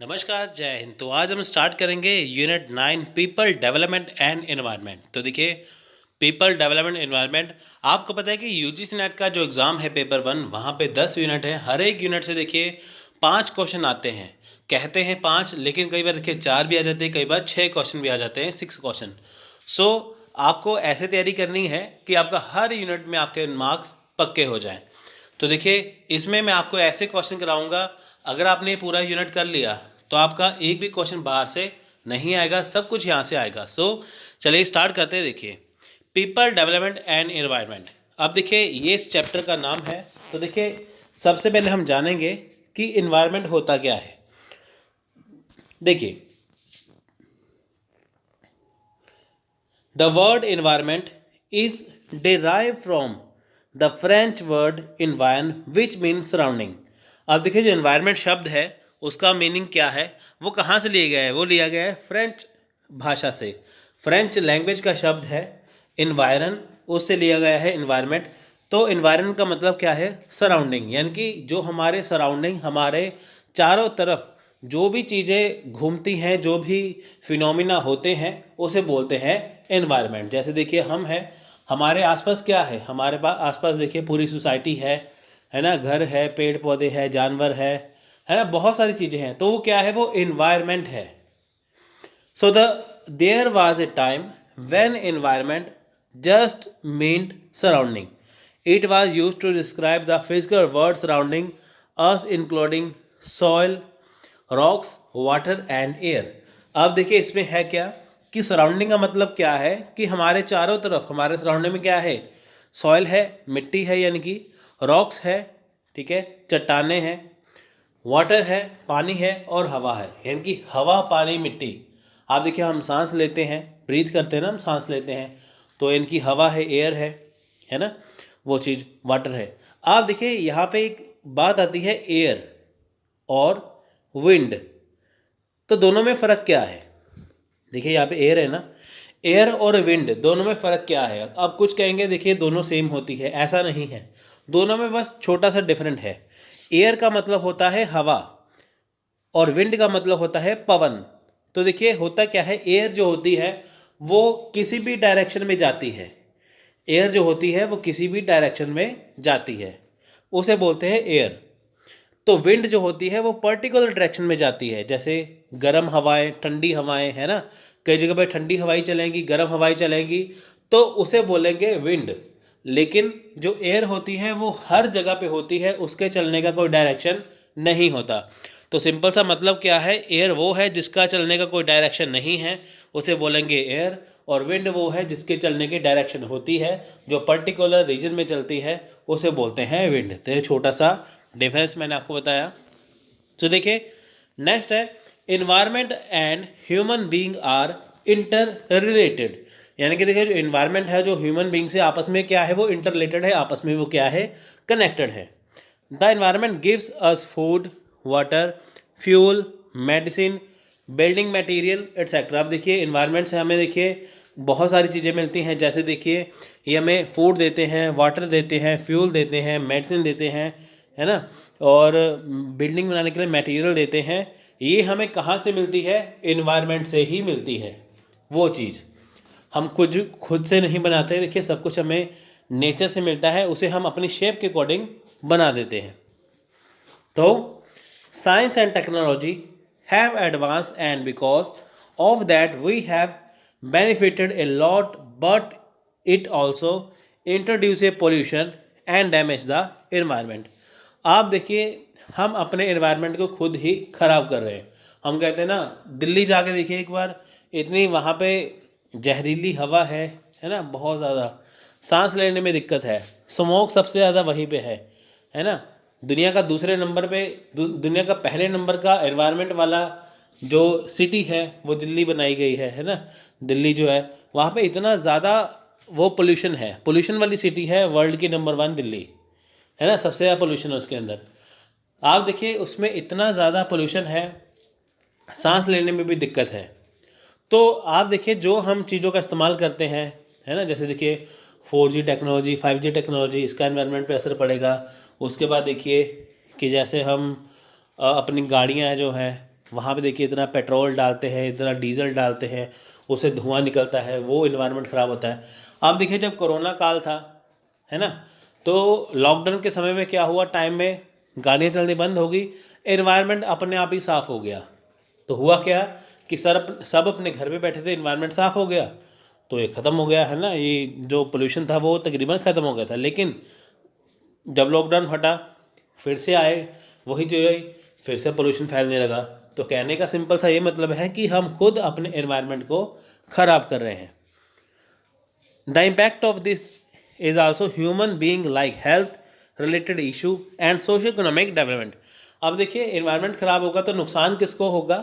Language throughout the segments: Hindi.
नमस्कार, जय हिंद। तो आज हम स्टार्ट करेंगे unit 9 people development and environment. तो देखिए, पीपल डेवलपमेंट एनवायरनमेंट, आपको पता है कि यूजीसी नेट का जो एग्ज़ाम है पेपर 1, वहाँ पे 10 यूनिट है। हर एक यूनिट से देखिए 5 क्वेश्चन आते हैं। कहते हैं 5, लेकिन कई बार देखिए 4 भी आ जाते हैं, कई बार 6 क्वेश्चन भी आ जाते हैं, 6 क्वेश्चन। सो आपको ऐसे तैयारी करनी है कि आपका हर यूनिट में आपके मार्क्स पक्के हो जाएं। तो देखिए, इसमें मैं आपको ऐसे क्वेश्चन कराऊंगा, अगर आपने पूरा यूनिट कर लिया तो आपका एक भी क्वेश्चन बाहर से नहीं आएगा, सब कुछ यहाँ से आएगा। चलिए स्टार्ट करते हैं। देखिए, पीपल डेवलपमेंट एंड एनवायरनमेंट। अब देखिए, ये इस चैप्टर का नाम है। तो देखिए, सबसे पहले हम जानेंगे कि एनवायरनमेंट होता क्या है। देखिए, the word environment is derived from the French word environ which mean surrounding. अब देखिए, जो एनवायरनमेंट शब्द है उसका मीनिंग क्या है, वो कहाँ से लिया गया है? वो लिया गया है फ्रेंच भाषा से। फ्रेंच लैंग्वेज का शब्द है इन्वायरन, उससे लिया गया है इन्वायरमेंट। तो इन्वायरन का मतलब क्या है? सराउंडिंग, यानी कि जो हमारे सराउंडिंग, हमारे चारों तरफ जो भी चीज़ें घूमती हैं, जो भी फिनोमिना होते हैं, उसे बोलते हैं एनवायरनमेंट। जैसे देखिए, हम हैं, हमारे आसपास क्या है? हमारे पास आसपास देखिए पूरी सोसाइटी है ना, घर है, पेड़ पौधे है, जानवर है ना, बहुत सारी चीज़ें हैं। तो वो क्या है? वो एनवायरनमेंट है। So there was a time when environment just meant surrounding. It was used to describe the physical world surrounding us, including soil, rocks, water and air. अब देखिए, इसमें है क्या कि सराउंडिंग का मतलब क्या है कि हमारे चारों तरफ, हमारे सराउंडिंग में क्या है? सॉइल है, मिट्टी है, यानी कि रॉक्स है, ठीक है, चट्टाने हैं, वाटर है, पानी है, और हवा है, यानी कि हवा, पानी, मिट्टी। आप देखिए, हम सांस लेते हैं, ब्रीथ करते हैं ना, हम सांस लेते हैं, तो इनकी हवा है, एयर है ना, वो चीज़ वाटर है। आप देखिए, यहाँ पे एक बात आती है एयर और विंड। तो दोनों में फ़र्क क्या है? देखिए, यहाँ पे एयर है ना, एयर और विंड दोनों में फ़र्क क्या है? अब कुछ कहेंगे देखिए दोनों सेम होती है, ऐसा नहीं है। दोनों में बस छोटा सा डिफरेंट है। एयर का मतलब होता है हवा और विंड का मतलब होता है पवन। तो देखिए, होता क्या है, एयर जो होती है वो किसी भी डायरेक्शन में जाती है। एयर जो होती है वो किसी भी डायरेक्शन में जाती है, उसे बोलते हैं एयर। तो विंड जो होती है वो पर्टिकुलर डायरेक्शन में जाती है। जैसे गर्म हवाएं, ठंडी हवाएं, है ना, कई जगह पे ठंडी हवाएं चलेंगी, गर्म हवाएं चलेंगी, तो उसे बोलेंगे विंड। लेकिन जो एयर होती है वो हर जगह पे होती है, उसके चलने का कोई डायरेक्शन नहीं होता। तो सिंपल सा मतलब क्या है, एयर वो है जिसका चलने का कोई डायरेक्शन नहीं है, उसे बोलेंगे एयर। और विंड वो है जिसके चलने की डायरेक्शन होती है, जो पर्टिकुलर रीजन में चलती है, उसे बोलते हैं विंड। तो ये छोटा सा डिफरेंस मैंने आपको बताया। तो देखिए, नेक्स्ट है environment and human being are inter related. यानी कि देखिए, जो इन्वायरमेंट है, जो ह्यूमन बीइंग से आपस में क्या है, वो इंटर रिलेटेड है, आपस में वो क्या है, कनेक्टेड है। The environment gives us food, water, fuel, medicine, building material etcetera. अब देखिए, इन्वायरमेंट से हमें देखिए बहुत सारी चीज़ें मिलती हैं। जैसे देखिए, ये हमें फूड देते हैं, वाटर देते हैं, फ्यूल देते हैं, मेडिसिन देते हैं, है ना, और बिल्डिंग बनाने के लिए मटेरियल देते हैं। ये हमें कहाँ से मिलती है? इन्वायरमेंट से ही मिलती है। वो चीज़ हम खुद से नहीं बनाते। देखिए, सब कुछ हमें नेचर से मिलता है, उसे हम अपनी शेप के अकॉर्डिंग बना देते हैं। तो science and technology have advance and because of that we have benefited a lot, but it also introduce a pollution and damage the environment। आप देखिए, हम अपने एनवायरनमेंट को खुद ही ख़राब कर रहे हैं। हम कहते हैं ना, दिल्ली जाके देखिए एक बार, इतनी वहाँ पे जहरीली हवा है ना, बहुत ज़्यादा, सांस लेने में दिक्कत है, स्मोक सबसे ज़्यादा वहीं पे है ना। दुनिया का दूसरे नंबर पे, दुनिया का पहले नंबर का एनवायरनमेंट वाला जो सिटी है वो दिल्ली बनाई गई है ना। दिल्ली जो है, वहाँ पे इतना ज़्यादा वो पोल्यूशन है, पोल्यूशन वाली सिटी है, वर्ल्ड की नंबर 1 दिल्ली, है ना, सबसे ज़्यादा पोल्यूशन है उसके अंदर। आप देखिए, उसमें इतना ज़्यादा पोल्यूशन है, सांस लेने में भी दिक्कत है। तो आप देखिए, जो हम चीज़ों का इस्तेमाल करते हैं, है ना, जैसे देखिए 4G टेक्नोलॉजी, 5G टेक्नोलॉजी, इसका एनवायरनमेंट पे असर पड़ेगा। उसके बाद देखिए कि जैसे हम अपनी गाड़ियाँ जो हैं, वहाँ पे देखिए इतना पेट्रोल डालते हैं, इतना डीजल डालते हैं, उससे धुआं निकलता है, वो इन्वायरमेंट ख़राब होता है। अब देखिए जब कोरोना काल था, है ना, तो लॉकडाउन के समय में क्या हुआ, टाइम में गाड़ियाँ चलनी बंद हो गई, इन्वायरमेंट अपने आप ही साफ़ हो गया। तो हुआ क्या कि सब अपने घर पे बैठे थे, इन्वायरमेंट साफ़ हो गया, तो ये ख़त्म हो गया, है ना, ये जो पोल्यूशन था वो तकरीबन ख़त्म हो गया था। लेकिन जब लॉकडाउन हटा, फिर से आए वही चीज़, फिर से पोल्यूशन फैलने लगा। तो कहने का सिंपल सा ये मतलब है कि हम खुद अपने एनवायरनमेंट को ख़राब कर रहे हैं। The impact of this is also human being like health related issue and socio economic development. अब देखिए एनवायरनमेंट ख़राब होगा तो नुकसान किसको होगा,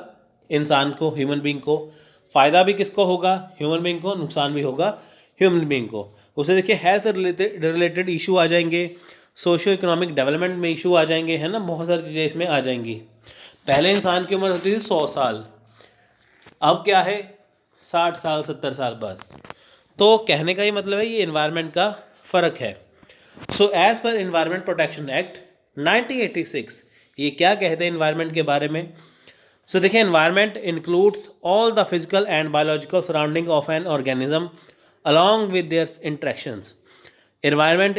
इंसान को, ह्यूमन बीइंग को। फ़ायदा भी किसको होगा, ह्यूमन बीइंग को, नुकसान भी होगा ह्यूमन बीइंग को। उसे देखिए हेल्थ रिलेटेड इशू आ जाएंगे, सोशो इकोनॉमिक डेवलपमेंट में इशू आ जाएंगे, है ना, बहुत सारी चीज़ें इसमें आ जाएंगी। पहले इंसान की उम्र होती थी 100 साल, अब क्या है 60 साल 70 साल बस। तो कहने का ये मतलब है ये इन्वायरमेंट का फ़र्क है। So as per environment protection act 1986 ये क्या कहते हैं इन्वायरमेंट के बारे में। सो देखिए environment includes all the physical and biological surrounding of an organism along with their interactions. Environment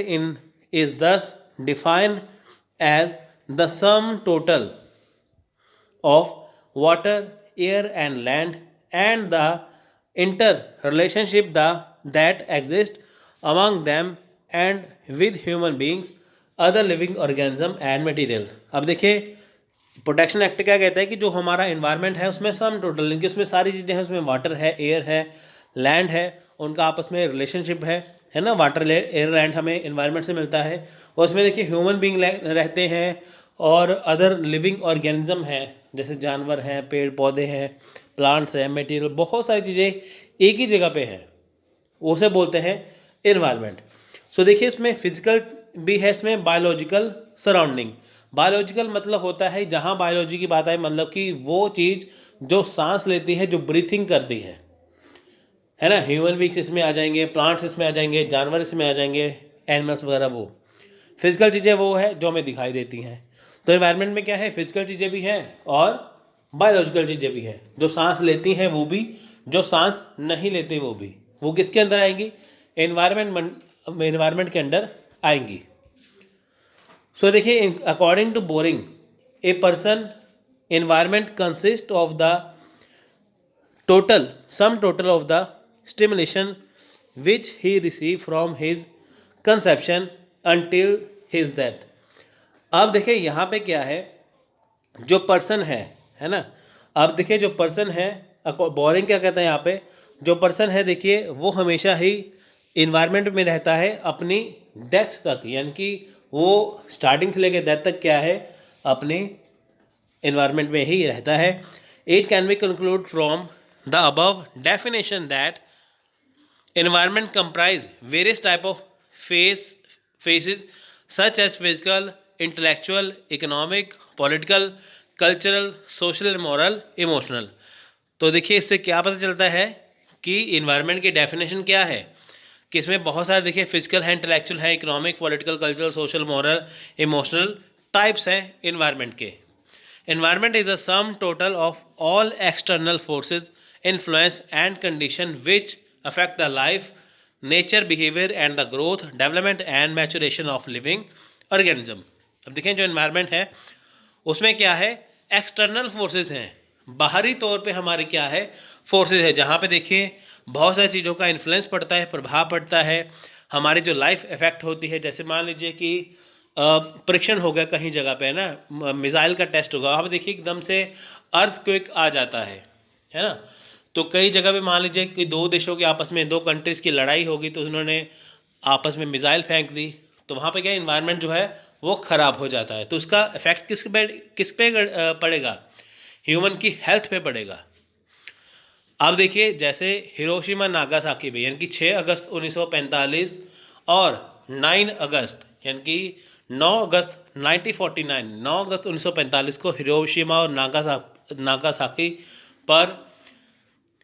is thus defined as the sum total of water, air and land and the interrelationship that exist among them and with human beings, other living organism and material. अब देखिए प्रोटेक्शन एक्ट क्या कहता है कि जो हमारा इन्वायरमेंट है उसमें सम टोटल, इनकी उसमें सारी चीज़ें हैं, उसमें वाटर है, एयर है, लैंड है, उनका आपस में रिलेशनशिप है ना, वाटर एयर लैंड हमें इन्वायरमेंट से मिलता है। और उसमें देखिए ह्यूमन बींग रहते हैं और अदर लिविंग ऑर्गेनिज्म हैं, जैसे जानवर हैं, पेड़ पौधे हैं, प्लांट्स हैं, मटेरियल, बहुत सारी चीज़ें एक ही जगह पे हैं, उसे बोलते हैं इन्वायरमेंट। सो देखिए इसमें फिजिकल भी है, इसमें बायोलॉजिकल सराउंडिंग। बायोलॉजिकल मतलब होता है, जहाँ बायोलॉजी की बात आए मतलब कि वो चीज़ जो सांस लेती है, जो ब्रीथिंग करती है ना, ह्यूमन बींग्स इसमें आ जाएंगे, प्लांट्स इसमें आ जाएंगे, जानवर इसमें आ जाएंगे, एनिमल्स वगैरह। वो फिजिकल चीज़ें वो है जो हमें दिखाई देती हैं। तो एनवायरनमेंट में क्या है, फिजिकल चीज़ें भी हैं और बायोलॉजिकल चीज़ें भी हैं, जो सांस लेती हैं वो भी, जो सांस नहीं लेते वो भी, वो किसके अंदर आएंगी, एनवायरनमेंट के अंदर आएंगी। सो देखिए according to Boring a person environment consist of the sum total of the stimulation which he received from his conception until his death। अब देखिए यहाँ पे क्या है, जो पर्सन है ना, अब देखिए जो पर्सन है, बोरिंग क्या कहता है यहाँ पे, जो पर्सन है देखिए वो हमेशा ही इन्वायरमेंट में रहता है अपनी डेथ तक, यानी कि वो स्टार्टिंग से लेकर डेथ तक क्या है, अपनी इन्वायरमेंट में ही रहता है। It can be conclude from the above definition that environment comprise various type of phases such as physical, intellectual, economic, political, cultural, social and moral, emotional। तो देखिए इससे क्या पता चलता है कि इन्वायरमेंट की डेफिनेशन क्या है, कि इसमें बहुत सारे देखिए फिजिकल है, इंटेलेक्चुअल है, economic, political, cultural, social, moral, emotional types हैं इन्वायरमेंट के। Environment is the sum total of all external forces, influence and condition which affect the life, nature, behavior and the growth, development and maturation of living organism। अब देखें जो environment है उसमें क्या है, एक्सटर्नल फोर्सेस हैं, बाहरी तौर पे हमारे क्या है, फोर्सेस है, जहाँ पे देखिए बहुत सारी चीज़ों का इन्फ्लुएंस पड़ता है, प्रभाव पड़ता है, हमारी जो लाइफ इफेक्ट होती है। जैसे मान लीजिए कि परीक्षण हो गया कहीं जगह पे, है ना, मिसाइल का टेस्ट होगा, वहाँ पे देखिए एकदम से अर्थक्वेक आ जाता है ना। तो कई जगह पे मान लीजिए कि दो देशों के आपस में, दो कंट्रीज़ की लड़ाई होगी, तो उन्होंने आपस में मिसाइल फेंक दी, तो वहाँ पे क्या इन्वायरमेंट जो है वो ख़राब हो जाता है। तो उसका इफेक्ट किस पे पड़ेगा, ह्यूमन की हेल्थ पे पड़ेगा। अब देखिए जैसे हिरोशिमा नागासाकी पे, यानी कि 6 अगस्त 1945 और 9 अगस्त यानी कि 9 अगस्त 1949, 9 अगस्त 1945 को हिरोशिमा और नागासाकी पर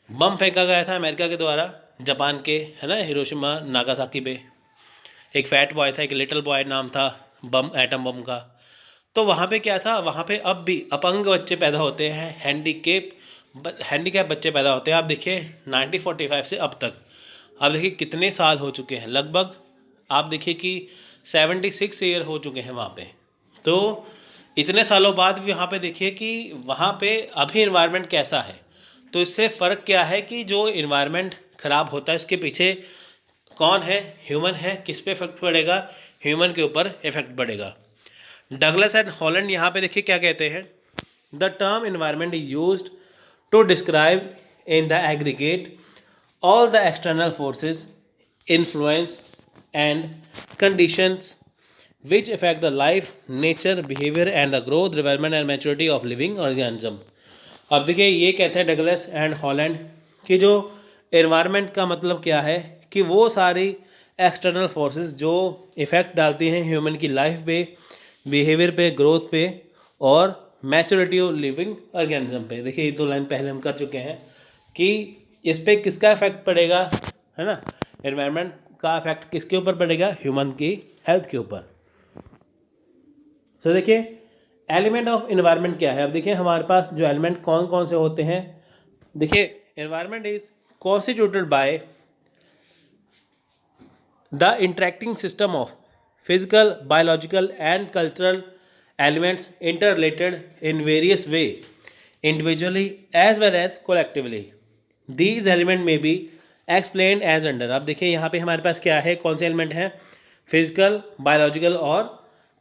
बम फेंका गया था अमेरिका के द्वारा, जापान के, है ना, हिरोशिमा नागासाकी पे। एक फैट बॉय था, एक लिटिल बॉय नाम था बम, एटम बम का। तो वहाँ पे क्या था, वहाँ पे अब भी अपंग बच्चे पैदा होते हैं, हैंडीकैप बच्चे पैदा होते हैं। आप देखिए 1945 से अब तक आप देखिए कितने साल हो चुके हैं, लगभग आप देखिए कि 76 ईयर हो चुके हैं वहाँ पे। तो इतने सालों बाद भी वहाँ पे देखिए कि वहाँ पे अभी इन्वायरमेंट कैसा है। तो इससे फ़र्क क्या है कि जो इन्वायरमेंट ख़राब होता है इसके पीछे कौन है, ह्यूमन है। किस पे इफेक्ट पड़ेगा, ह्यूमन के ऊपर इफेक्ट पड़ेगा। डगलस एंड हॉलैंड यहाँ पे देखिए क्या कहते हैं, the term environment is used to describe in the aggregate all the external forces, influence and conditions which affect the life, nature, behavior and the growth, development and maturity of living organism। अब देखिए ये कहते हैं डगलस एंड हॉलैंड कि जो एनवायरनमेंट का मतलब क्या है कि वो सारी एक्सटर्नल फोर्सेस जो इफ़ेक्ट डालती हैं ह्यूमन की लाइफ पे, बिहेवियर पे, ग्रोथ पे और मैच्योरिटी ऑफ लिविंग ऑर्गेनिज्म पे। देखिए ये दो लाइन पहले हम कर चुके हैं कि इस पर किसका इफेक्ट पड़ेगा, है ना, एनवायरनमेंट का इफेक्ट किसके ऊपर पड़ेगा, ह्यूमन की हेल्थ के ऊपर। तो देखिए एलिमेंट ऑफ एनवायरनमेंट क्या है। अब देखिए हमारे पास जो एलिमेंट कौन कौन से होते हैं। देखिए environment is constituted by the interacting system of physical, biological and cultural elements interrelated in various way, individually as well as collectively. These element may be explain as under. अब देखिए यहाँ पे हमारे पास क्या है, कौन से एलिमेंट हैं, फिजिकल, बायोलॉजिकल और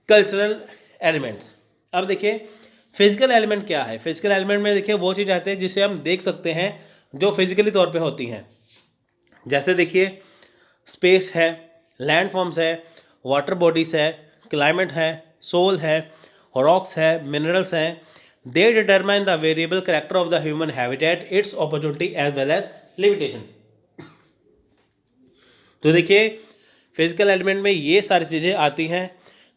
कल्चरल एलिमेंट्स। अब देखिए फिजिकल एलिमेंट क्या है। फिजिकल एलिमेंट में देखिए वो चीज़ आते हैं जिसे हम देख सकते हैं जो फिजिकली तौर पे होती हैं। जैसे देखिए स्पेस है, लैंड फॉर्म्स है, वाटर बॉडीज है, क्लाइमेट है, सोल है, रॉक्स है, मिनरल्स हैं। They determine the variable character of the human habitat, its opportunity as well as limitation। तो देखिए फिजिकल एलिमेंट में ये सारी चीज़ें आती हैं।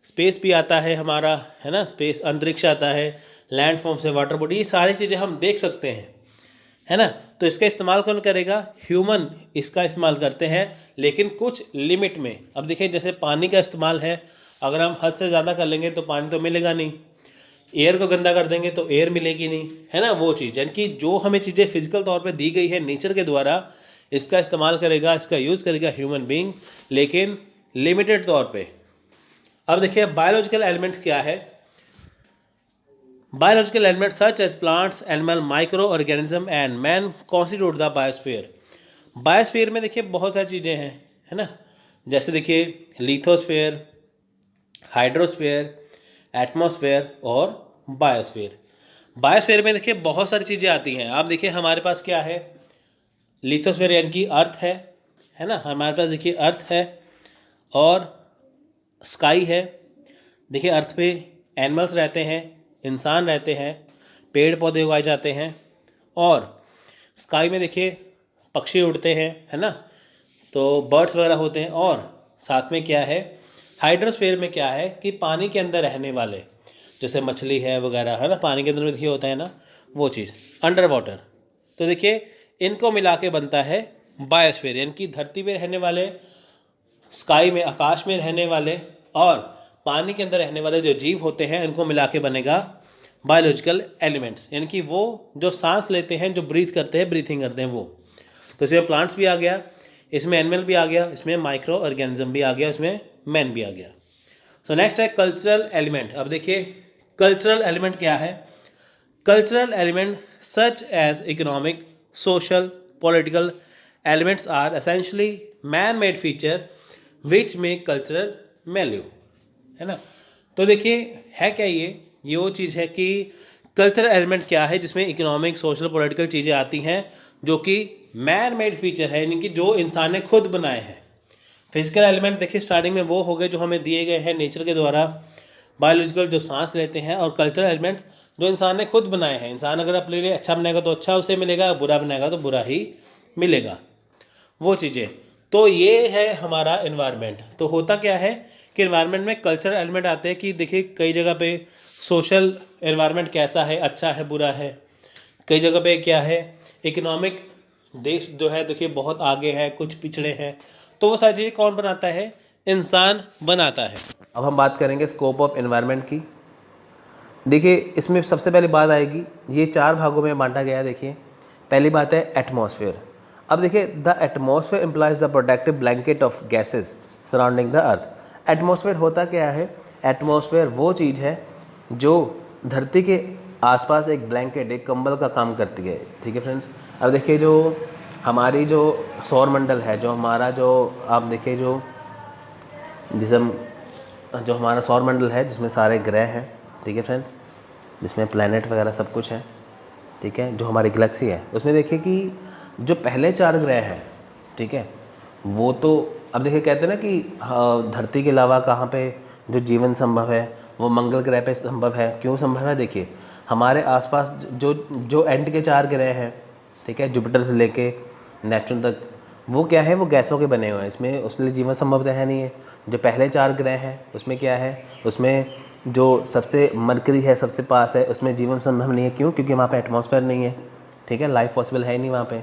स्पेस भी आता है हमारा, है ना, स्पेस अंतरिक्ष आता है, लैंड फॉर्म से वाटर बॉडी, ये सारी चीज़ें हम देख सकते हैं, है ना। तो इसका इस्तेमाल कौन करेगा, ह्यूमन इसका इस्तेमाल करते हैं, लेकिन कुछ लिमिट में। अब देखिए जैसे पानी का इस्तेमाल है, अगर हम हद से ज़्यादा कर लेंगे तो पानी तो मिलेगा नहीं, एयर को गंदा कर देंगे तो एयर मिलेगी नहीं, है ना। वो चीज़ यानी कि जो हमें चीज़ें फिजिकल तौर पे दी गई है नेचर के द्वारा, इसका इस्तेमाल करेगा, इसका यूज़ करेगा ह्यूमन बीइंग, लेकिन लिमिटेड तौर पे। अब देखिए बायोलॉजिकल एलिमेंट्स क्या है। Biological element such as plants, animal, micro organism and man constitute the biosphere. Biosphere में देखिए बहुत सारी चीज़ें हैं, है ना। जैसे देखिए लिथोस्फीयर, हाइड्रोस्फीयर, एटमॉस्फेयर और बायोस्फीयर। बायोस्फीयर में देखिए बहुत सारी चीज़ें आती हैं। आप देखिए हमारे पास क्या है, लिथोस्फीयर यानी कि अर्थ है ना, हमारे पास देखिए अर्थ है और स्काई है। देखिए अर्थ पे एनिमल्स रहते हैं, इंसान रहते हैं, पेड़ पौधे उगाए जाते हैं, और स्काई में देखिए पक्षी उड़ते हैं, है ना, तो बर्ड्स वगैरह होते हैं। और साथ में क्या है, हाइड्रोस्फीयर में क्या है कि पानी के अंदर रहने वाले जैसे मछली है वगैरह, है ना, पानी के अंदर में देखिए होता है ना, वो चीज़ अंडर वाटर। तो देखिए इनको मिला के बनता है बायोस्फीयर, यानी कि धरती पे रहने वाले, स्काई में आकाश में रहने वाले और पानी के अंदर रहने वाले जो जीव होते हैं, इनको मिला के बनेगा बायोलॉजिकल एलिमेंट्स, यानी कि वो जो सांस लेते हैं, जो ब्रीथ करते हैं, ब्रीथिंग करते हैं वो। तो इसमें प्लांट्स भी आ गया, इसमें एनिमल भी आ गया, इसमें माइक्रो ऑर्गेनिज्म भी आ गया, इसमें मैन भी आ गया। सो नेक्स्ट है कल्चरल एलिमेंट। अब देखिए कल्चरल एलिमेंट क्या है। Cultural element such as economic, social, political elements are essentially man made feature which make cultural value, है ना। तो देखिए है क्या ये वो चीज़ है कि कल्चरल एलिमेंट क्या है जिसमें इकोनॉमिक, सोशल, पॉलिटिकल चीज़ें आती हैं जो कि मैन मेड फीचर है, यानी कि जो इंसान ने खुद बनाए हैं। फिजिकल एलिमेंट देखिए स्टार्टिंग में वो हो गए जो हमें दिए गए हैं नेचर के द्वारा, बायोलॉजिकल जो सांस लेते हैं, और कल्चरल एलिमेंट्स जो इंसान ने खुद बनाए हैं। इंसान अगर अपने लिए अच्छा बनाएगा तो अच्छा उसे मिलेगा, बुरा बनाएगा तो बुरा ही मिलेगा, वो चीज़ें। तो ये है हमारा एनवायरनमेंट। तो होता क्या है कि एनवायरनमेंट में कल्चरल एलिमेंट आते हैं कि देखिए कई जगह पे सोशल एनवायरनमेंट कैसा है, अच्छा है, बुरा है। कई जगह पे क्या है, इकोनॉमिक देश जो है देखिए बहुत आगे है, कुछ पिछड़े हैं। तो वो सारी चीज़ें कौन बनाता है, इंसान बनाता है। अब हम बात करेंगे स्कोप ऑफ एनवायरनमेंट की। देखिए इसमें सबसे पहली बात आएगी, ये 4 भागों में बांटा गया है। देखिए पहली बात है एटमॉस्फेयर। अब देखिए the atmosphere implies the protective blanket of gases surrounding the earth. Atmosphere होता क्या है? एटमॉस्फेयर वो चीज़ है जो धरती के आसपास एक ब्लैंकेट, एक कंबल का काम करती है। ठीक है फ्रेंड्स। अब देखिए जो हमारी जो सौर मंडल है, जो हमारा जो आप देखिए जो जो हमारा सौर मंडल है जिसमें सारे ग्रह हैं, ठीक है फ्रेंड्स, जिसमें प्लैनेट वगैरह सब कुछ है, ठीक है, जो हमारी गैलेक्सी है, उसमें देखिए कि जो पहले 4 ग्रह हैं, ठीक है, वो तो अब देखिए कहते हैं ना कि धरती के अलावा कहाँ पे जो जीवन संभव है वो मंगल ग्रह पे संभव है। क्यों संभव है? देखिए हमारे आसपास जो जो एंड के 4 ग्रह हैं, ठीक है, जुपिटर से लेके नेपच्यून तक, वो क्या है? वो गैसों के बने हुए हैं। इसमें उसके लिए जीवन संभव है नहीं है। जो पहले 4 ग्रह हैं उसमें क्या है? उसमें जो सबसे मरकरी है, सबसे पास है, उसमें जीवन संभव नहीं है। क्यों? क्योंकि वहाँ पे एटमॉस्फेयर नहीं है, ठीक है, लाइफ पॉसिबल है नहीं वहाँ पे।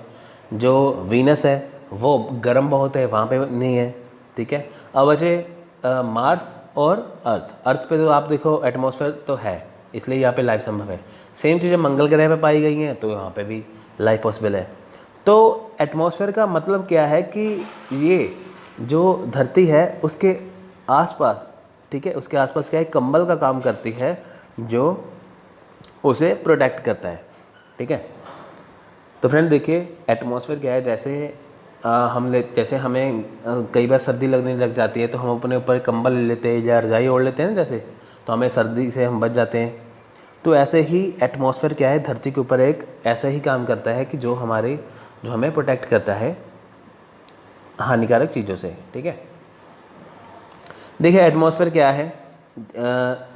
जो वीनस है वो गर्म बहुत है, वहाँ पे नहीं है, ठीक है। अब बचे मार्स और अर्थ पे तो आप देखो एटमॉस्फेयर तो है, इसलिए यहाँ पे लाइफ संभव है। सेम चीज़ें मंगल ग्रह पे पाई गई हैं तो यहाँ पे भी लाइफ पॉसिबल है। तो एटमॉस्फेयर का मतलब क्या है कि ये जो धरती है उसके आसपास, ठीक है, उसके आसपास क्या है? कंबल का काम करती है जो उसे प्रोटेक्ट करता है, ठीक है। तो फ्रेंड देखिए एटमॉस्फेयर क्या है, जैसे हमें कई बार सर्दी लगने लग जाती है तो हम अपने ऊपर कंबल ले लेते हैं या रजाई ओढ़ लेते हैं ना, जैसे, तो हमें सर्दी से हम बच जाते हैं। तो ऐसे ही एटमॉस्फेयर क्या है? धरती के ऊपर एक ऐसा ही काम करता है कि जो हमें प्रोटेक्ट करता है हानिकारक चीज़ों से, ठीक है। देखिए एटमॉस्फेयर क्या है?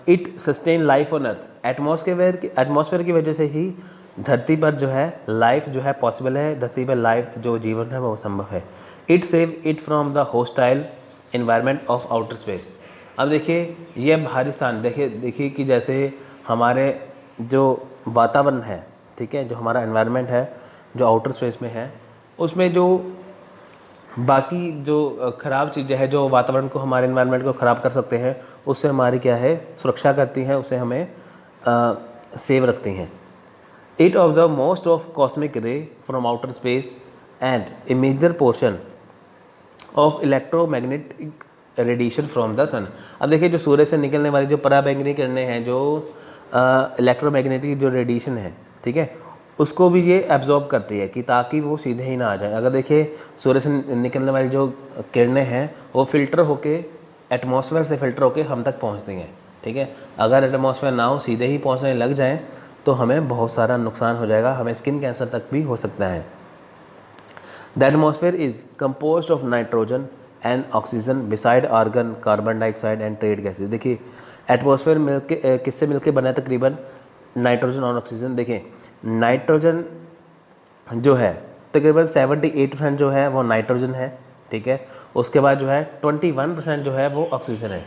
It sustain life on earth. Atmosphere की वजह से ही धरती पर जो है लाइफ जो है पॉसिबल है, धरती पर लाइफ जो जीवन है वो संभव है। It save it from the hostile environment of outer space. अब देखिए ये बाहरी स्थान, देखिए कि जैसे हमारे जो वातावरण है, ठीक है, जो हमारा एनवायरनमेंट है जो आउटर स्पेस में है, उसमें जो बाकी जो ख़राब चीज़ें हैं जो वातावरण को, हमारे एनवायरनमेंट को ख़राब कर सकते हैं, उससे हमारी क्या है? सुरक्षा करती हैं, उससे हमें सेव रखती हैं। It observe most of cosmic ray from outer space and a major portion of electromagnetic radiation from the sun. अब देखिए जो सूर्य से निकलने वाली जो पराबैंगनी किरणें हैं, जो इलेक्ट्रोमैग्नेटिक जो रेडिएशन है, ठीक है, उसको भी ये एब्जॉर्ब करती है कि ताकि वो सीधे ही ना आ जाए। अगर देखिए सूर्य से निकलने वाली जो किरणें हैं वो फिल्टर होके, एटमॉस्फेयर से फिल्टर होके हम तक पहुंचती हैं, ठीक है। अगर एटमॉस्फेयर ना हो, सीधे ही पहुंचने लग जाएं तो हमें बहुत सारा नुकसान हो जाएगा, हमें स्किन कैंसर तक भी हो सकता है। The atmosphere is composed of nitrogen and oxygen beside argon, carbon dioxide and trade gases. देखिए एटमॉस्फेयर मिलके किससे मिलके बना है? तकरीबन नाइट्रोजन और ऑक्सीजन। देखिए नाइट्रोजन जो है तकरीबन 78% जो है वो नाइट्रोजन है, ठीक है। उसके बाद जो है 21% जो है वो ऑक्सीजन है,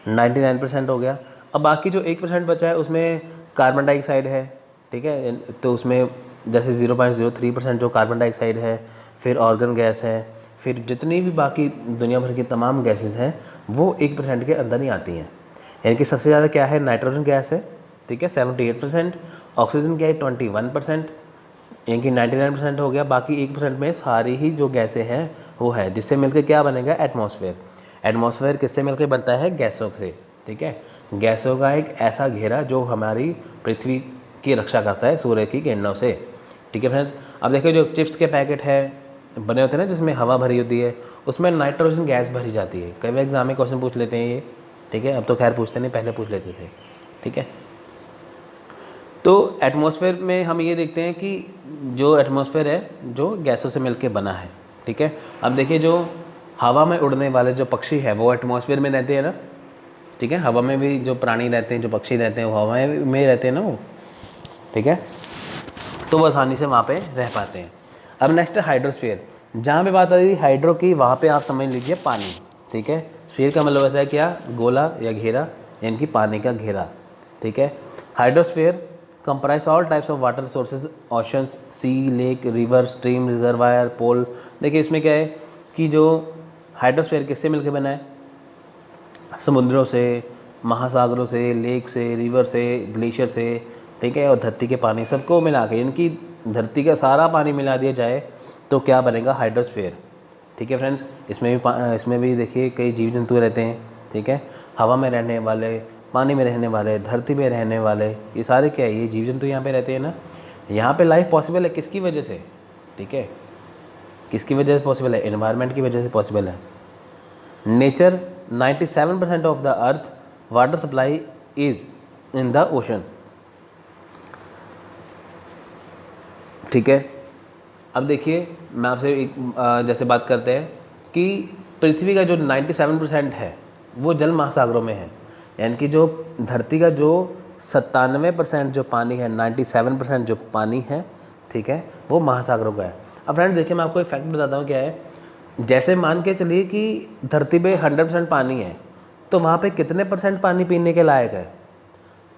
99% हो गया। अब बाकी जो 1% बचा है उसमें कार्बन डाइऑक्साइड है, ठीक है। तो उसमें जैसे 0.03% जो कार्बन डाइऑक्साइड है, फिर ऑर्गन गैस है, फिर जितनी भी बाकी दुनिया भर की तमाम गैसेस हैं वो 1% के अंदर ही आती हैं। यानी कि सबसे ज़्यादा क्या है? नाइट्रोजन गैस है, ठीक है, 78%। ऑक्सीजन क्या है? 21%, यानी कि 99% हो गया। बाकी 1% में सारी ही जो गैसें हैं वो है, जिससे मिलकर क्या बनेगा? एटमॉस्फेयर। एटमॉस्फेयर किससे मिलकर बनता है? गैसों से, ठीक है। गैसों का एक ऐसा घेरा जो हमारी पृथ्वी की रक्षा करता है सूर्य की किरणों से, ठीक है फ्रेंड्स। अब देखिए जो चिप्स के पैकेट है बने होते हैं ना जिसमें हवा भरी होती है, उसमें नाइट्रोजन गैस भरी जाती है। कई बार एग्जाम में क्वेश्चन पूछ लेते हैं ये, ठीक है। अब तो खैर पूछते नहीं, पहले पूछ लेते थे, ठीक है। तो एटमॉस्फेयर में हम ये देखते हैं कि जो एटमॉस्फेयर है जो गैसों से मिलकर बना है, ठीक है। अब देखिए जो हवा में उड़ने वाले जो पक्षी है वो एटमॉस्फेयर में रहते हैं ना, ठीक है। हवा में भी जो प्राणी रहते हैं, जो पक्षी रहते हैं, वो हवा में रहते हैं ना वो, ठीक है। तो वो आसानी से वहाँ पे रह पाते हैं। अब नेक्स्ट है हाइड्रोस्फीयर। जहाँ पे बात आ रही है हाइड्रो की, वहाँ पे आप समझ लीजिए पानी, ठीक है। स्फीयर का मतलब होता है क्या? गोला या घेरा, यानी कि पानी का घेरा, ठीक है। Hydrosphere comprise all types of water sources, oceans, sea, lake, river, stream, reservoir, pool. देखिए इसमें क्या है कि जो हाइड्रोस्फीयर किससे मिलकर बना है? समुद्रों से, महासागरों से, लेक से, रिवर से, ग्लेशियर से, ठीक है, और धरती के पानी सबको मिला के, इनकी धरती का सारा पानी मिला दिया जाए तो क्या बनेगा? हाइड्रोस्फीयर। ठीक है फ्रेंड्स, इसमें भी देखिए कई जीव जंतु रहते हैं। ठीक है, हवा में रहने वाले, पानी में रहने वाले, धरती में रहने वाले, ये सारे क्या है? ये जीव जंतु यहाँ पे रहते हैं ना। यहाँ पे लाइफ पॉसिबल है किसकी वजह से? ठीक है, किसकी वजह से पॉसिबल है? एनवायरनमेंट की वजह से पॉसिबल है। Nature 97% of the earth water supply is in the ocean. ठीक है, अब देखिए मैं आपसे एक जैसे बात करते हैं कि पृथ्वी का जो 97% है वो जल महासागरों में है, यानी कि जो धरती का जो 97% जो पानी है, 97% जो पानी है, ठीक है, वो महासागरों का है। अब फ्रेंड्स देखिए मैं आपको एक फैक्ट बताता हूँ क्या है। जैसे मान के चलिए कि धरती पे 100% पानी है, तो वहाँ पे कितने परसेंट पानी पीने के लायक है?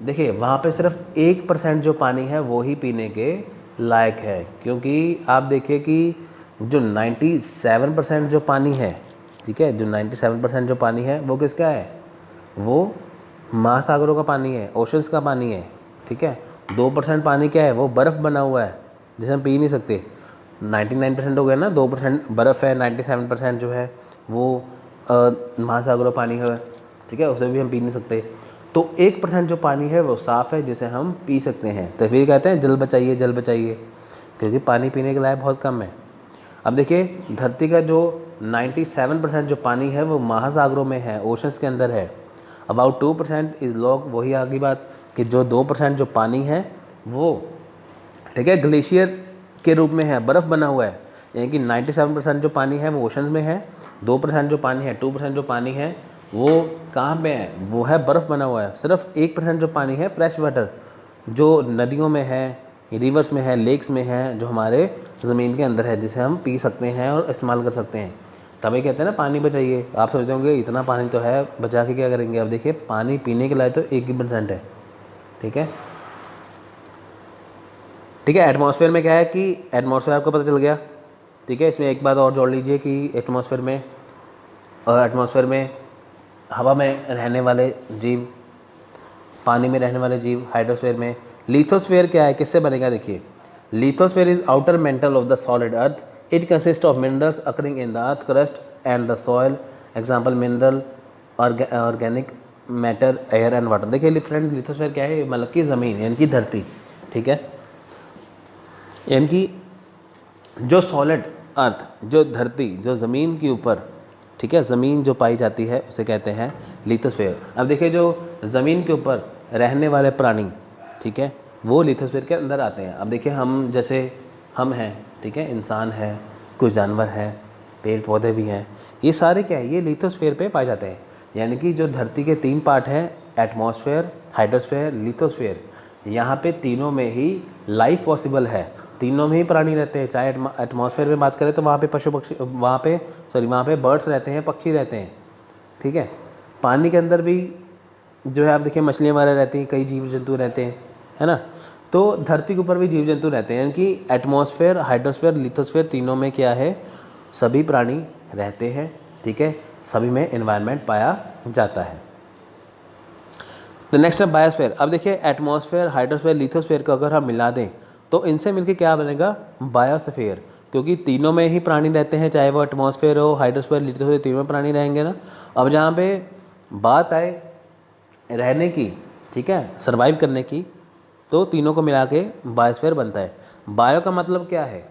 देखिए वहाँ पे सिर्फ 1% जो पानी है वो ही पीने के लायक है, क्योंकि आप देखिए कि जो 97% जो पानी है, ठीक है, जो 97% जो पानी है वो किसका है? वो महासागरों का पानी है, ओशंस का पानी है। ठीक है, 2% पानी क्या है? वो बर्फ़ बना हुआ है जिसे हम पी नहीं सकते। 99% हो गया ना, 2% बर्फ़ है, 97% जो है वो महासागरों पानी है। ठीक है, उसे भी हम पी नहीं सकते। तो 1% जो पानी है वो साफ़ है जिसे हम पी सकते हैं। तो फिर कहते हैं जल बचाइए, जल बचाइए, क्योंकि पानी पीने के लायक बहुत कम है। अब देखिए धरती का जो 97% जो पानी है वो महासागरों में है, ओशंस के अंदर है। अबाउट 2% इज़ लॉक, वही आगे बात कि जो 2% जो पानी है वो, ठीक है, ग्लेशियर के रूप में है, बर्फ़ बना हुआ है। यानी कि 97% जो पानी है वो ओशंस में है, 2% जो पानी है, 2% जो पानी है वो कहाँ पे है? वो है बर्फ़ बना हुआ है। सिर्फ 1% जो पानी है फ्रेश वाटर, जो नदियों में है, रिवर्स में है, लेक्स में है, जो हमारे ज़मीन के अंदर है, जिसे हम पी सकते हैं और इस्तेमाल कर सकते हैं। तभी कहते हैं ना पानी बचाइए। आप सोचते होंगे इतना पानी तो है, बचा के क्या करेंगे? अब देखिए पानी पीने के लायक तो 1% है। ठीक है, ठीक है। एटमॉस्फेयर में क्या है कि एटमॉस्फेयर आपको पता चल गया। ठीक है, इसमें एक बात और जोड़ लीजिए कि एटमॉस्फेयर में हवा में रहने वाले जीव, पानी में रहने वाले जीव, हाइड्रोस्फेयर में। लिथोस्फेयर क्या है, किससे बनेगा? देखिए lithosphere is outer mental of the solid earth. It consist of minerals occurring in the earth crust and the soil. Example mineral, organic matter, air and water. देखिए फ्रेंड लिथोस्फेयर क्या है? मतलब कि ज़मीन यानी कि धरती। ठीक है, यानी कि जो सॉलिड अर्थ, जो धरती, जो ज़मीन के ऊपर, ठीक है, ज़मीन जो पाई जाती है उसे कहते हैं लिथोस्फेयर। अब देखिए जो ज़मीन के ऊपर रहने वाले प्राणी, ठीक है, वो लिथोस्फेयर के अंदर आते हैं। अब देखिए हम जैसे हम हैं, ठीक है, इंसान है, कुछ जानवर हैं, पेड़ पौधे भी हैं, ये सारे क्या है? ये लिथोस्फेयर पे पाए जाते हैं। यानी कि जो धरती के 3 पार्ट हैं, एटमॉस्फेयर, हाइड्रोस्फेयर, लिथोस्फेयर, यहाँ पे तीनों में ही लाइफ पॉसिबल है, तीनों में ही प्राणी रहते हैं। चाहे एटमॉस्फेयर में बात करें तो वहाँ पे पशु पक्षी, वहाँ पे बर्ड्स रहते हैं, पक्षी रहते हैं। ठीक है, पानी के अंदर भी जो है आप देखिए मछलियाँ वगैरह रहती हैं, कई जीव जंतु रहते हैं, है ना। तो धरती के ऊपर भी जीव जंतु रहते हैं, यानी कि एटमॉस्फेयर, हाइड्रोस्फेयर, लिथोस्फेयर तीनों में क्या है? सभी प्राणी रहते हैं। ठीक है, सभी में एनवायरनमेंट पाया जाता है। तो नेक्स्ट है बायोस्फीयर। अब देखिए एटमॉस्फेयर, हाइड्रोस्फीयर, लिथोस्फीयर को अगर हम मिला दें तो इनसे मिलके क्या बनेगा? बायोस्फीयर, क्योंकि तीनों में ही प्राणी रहते हैं, चाहे वो एटमॉस्फेयर हो, हाइड्रोस्फीयर, लिथोस्फीयर, तीनों में प्राणी रहेंगे ना। अब जहाँ पे बात आए रहने की, ठीक है, सर्वाइव करने की, तो तीनों को मिला के बायोस्फीयर बनता है। बायो का मतलब क्या है?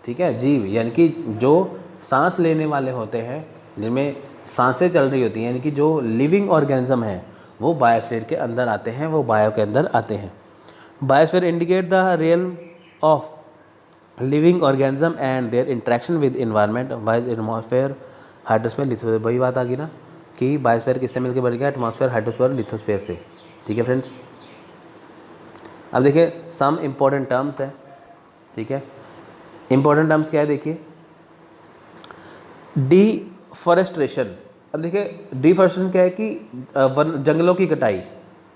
ठीक है, जीव, यानी कि जो सांस लेने वाले होते हैं, जिनमें सांसें चल रही होती हैं, यानी कि जो लिविंग ऑर्गेनिज्म है वो बायोस्फीयर के अंदर आते हैं, वो बायो के अंदर आते हैं। Biosphere indicate the realm of living organism and there interaction with environment. Wise atmosphere, hydrosphere, lithosphere, वही बात आ गई ना कि बायोस्फीयर किससे मिलकर बन गया? एटमॉस्फेयर, हाइड्रोस्फीयर, लिथोस्फीयर से। ठीक है फ्रेंड्स, अब देखिए सम इम्पोर्टेंट टर्म्स है। ठीक है, इम्पोर्टेंट टर्म्स क्या है? देखिए डिफॉरेस्ट्रेशन। अब देखिए डिफॉरेस्ट्रेशन क्या है कि जंगलों की कटाई।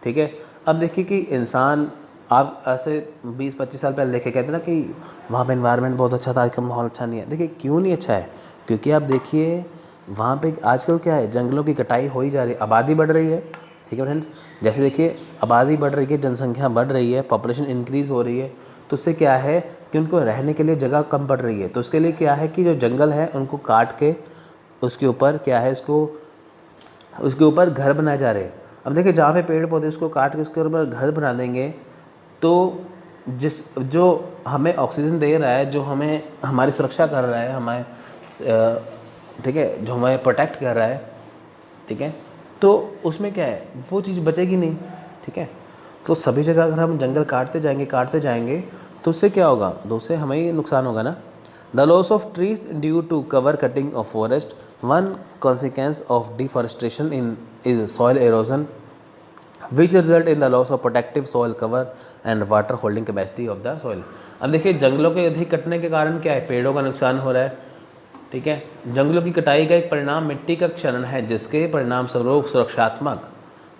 ठीक है, अब देखिए कि इंसान, आप ऐसे 20-25 साल पहले देखे, कहते ना कि वहाँ पे एनवायरनमेंट बहुत अच्छा था, आजकल माहौल अच्छा नहीं है। देखिए क्यों नहीं अच्छा है? क्योंकि आप देखिए वहाँ पे आजकल क्या है, जंगलों की कटाई हो ही जा रही है, आबादी बढ़ रही है, ठीक है फ्रेंड्स। जैसे देखिए आबादी बढ़ रही है, जनसंख्या बढ़ रही है, पॉपुलेशन इंक्रीज़ हो रही है, तो उससे क्या है कि उनको रहने के लिए जगह कम पड़ रही है। तो उसके लिए क्या है कि जो जंगल है उनको काट के उसके ऊपर क्या है, उसके ऊपर घर बनाए जा रहे हैं। अब देखिए जहाँ पे पेड़ पौधे उसको काट के उसके ऊपर घर बना देंगे, तो जो हमें ऑक्सीजन दे रहा है, जो हमें हमारी सुरक्षा कर रहा है, हमें ठीक है, जो हमें प्रोटेक्ट कर रहा है, ठीक है, तो उसमें क्या है, वो चीज़ बचेगी नहीं। ठीक है, तो सभी जगह अगर हम जंगल काटते जाएंगे तो उससे क्या होगा, तो उससे हमें ही नुकसान होगा ना। The loss of trees due to cover cutting of forest, one consequence of deforestation is soil erosion which result in the loss of protective soil cover and water holding capacity of the soil. अब देखिए जंगलों के अधिक कटने के कारण क्या है, पेड़ों का नुकसान हो रहा है। ठीक है, जंगलों की कटाई का एक परिणाम मिट्टी का क्षरण है, जिसके परिणाम स्वरूप सुरक्षात्मक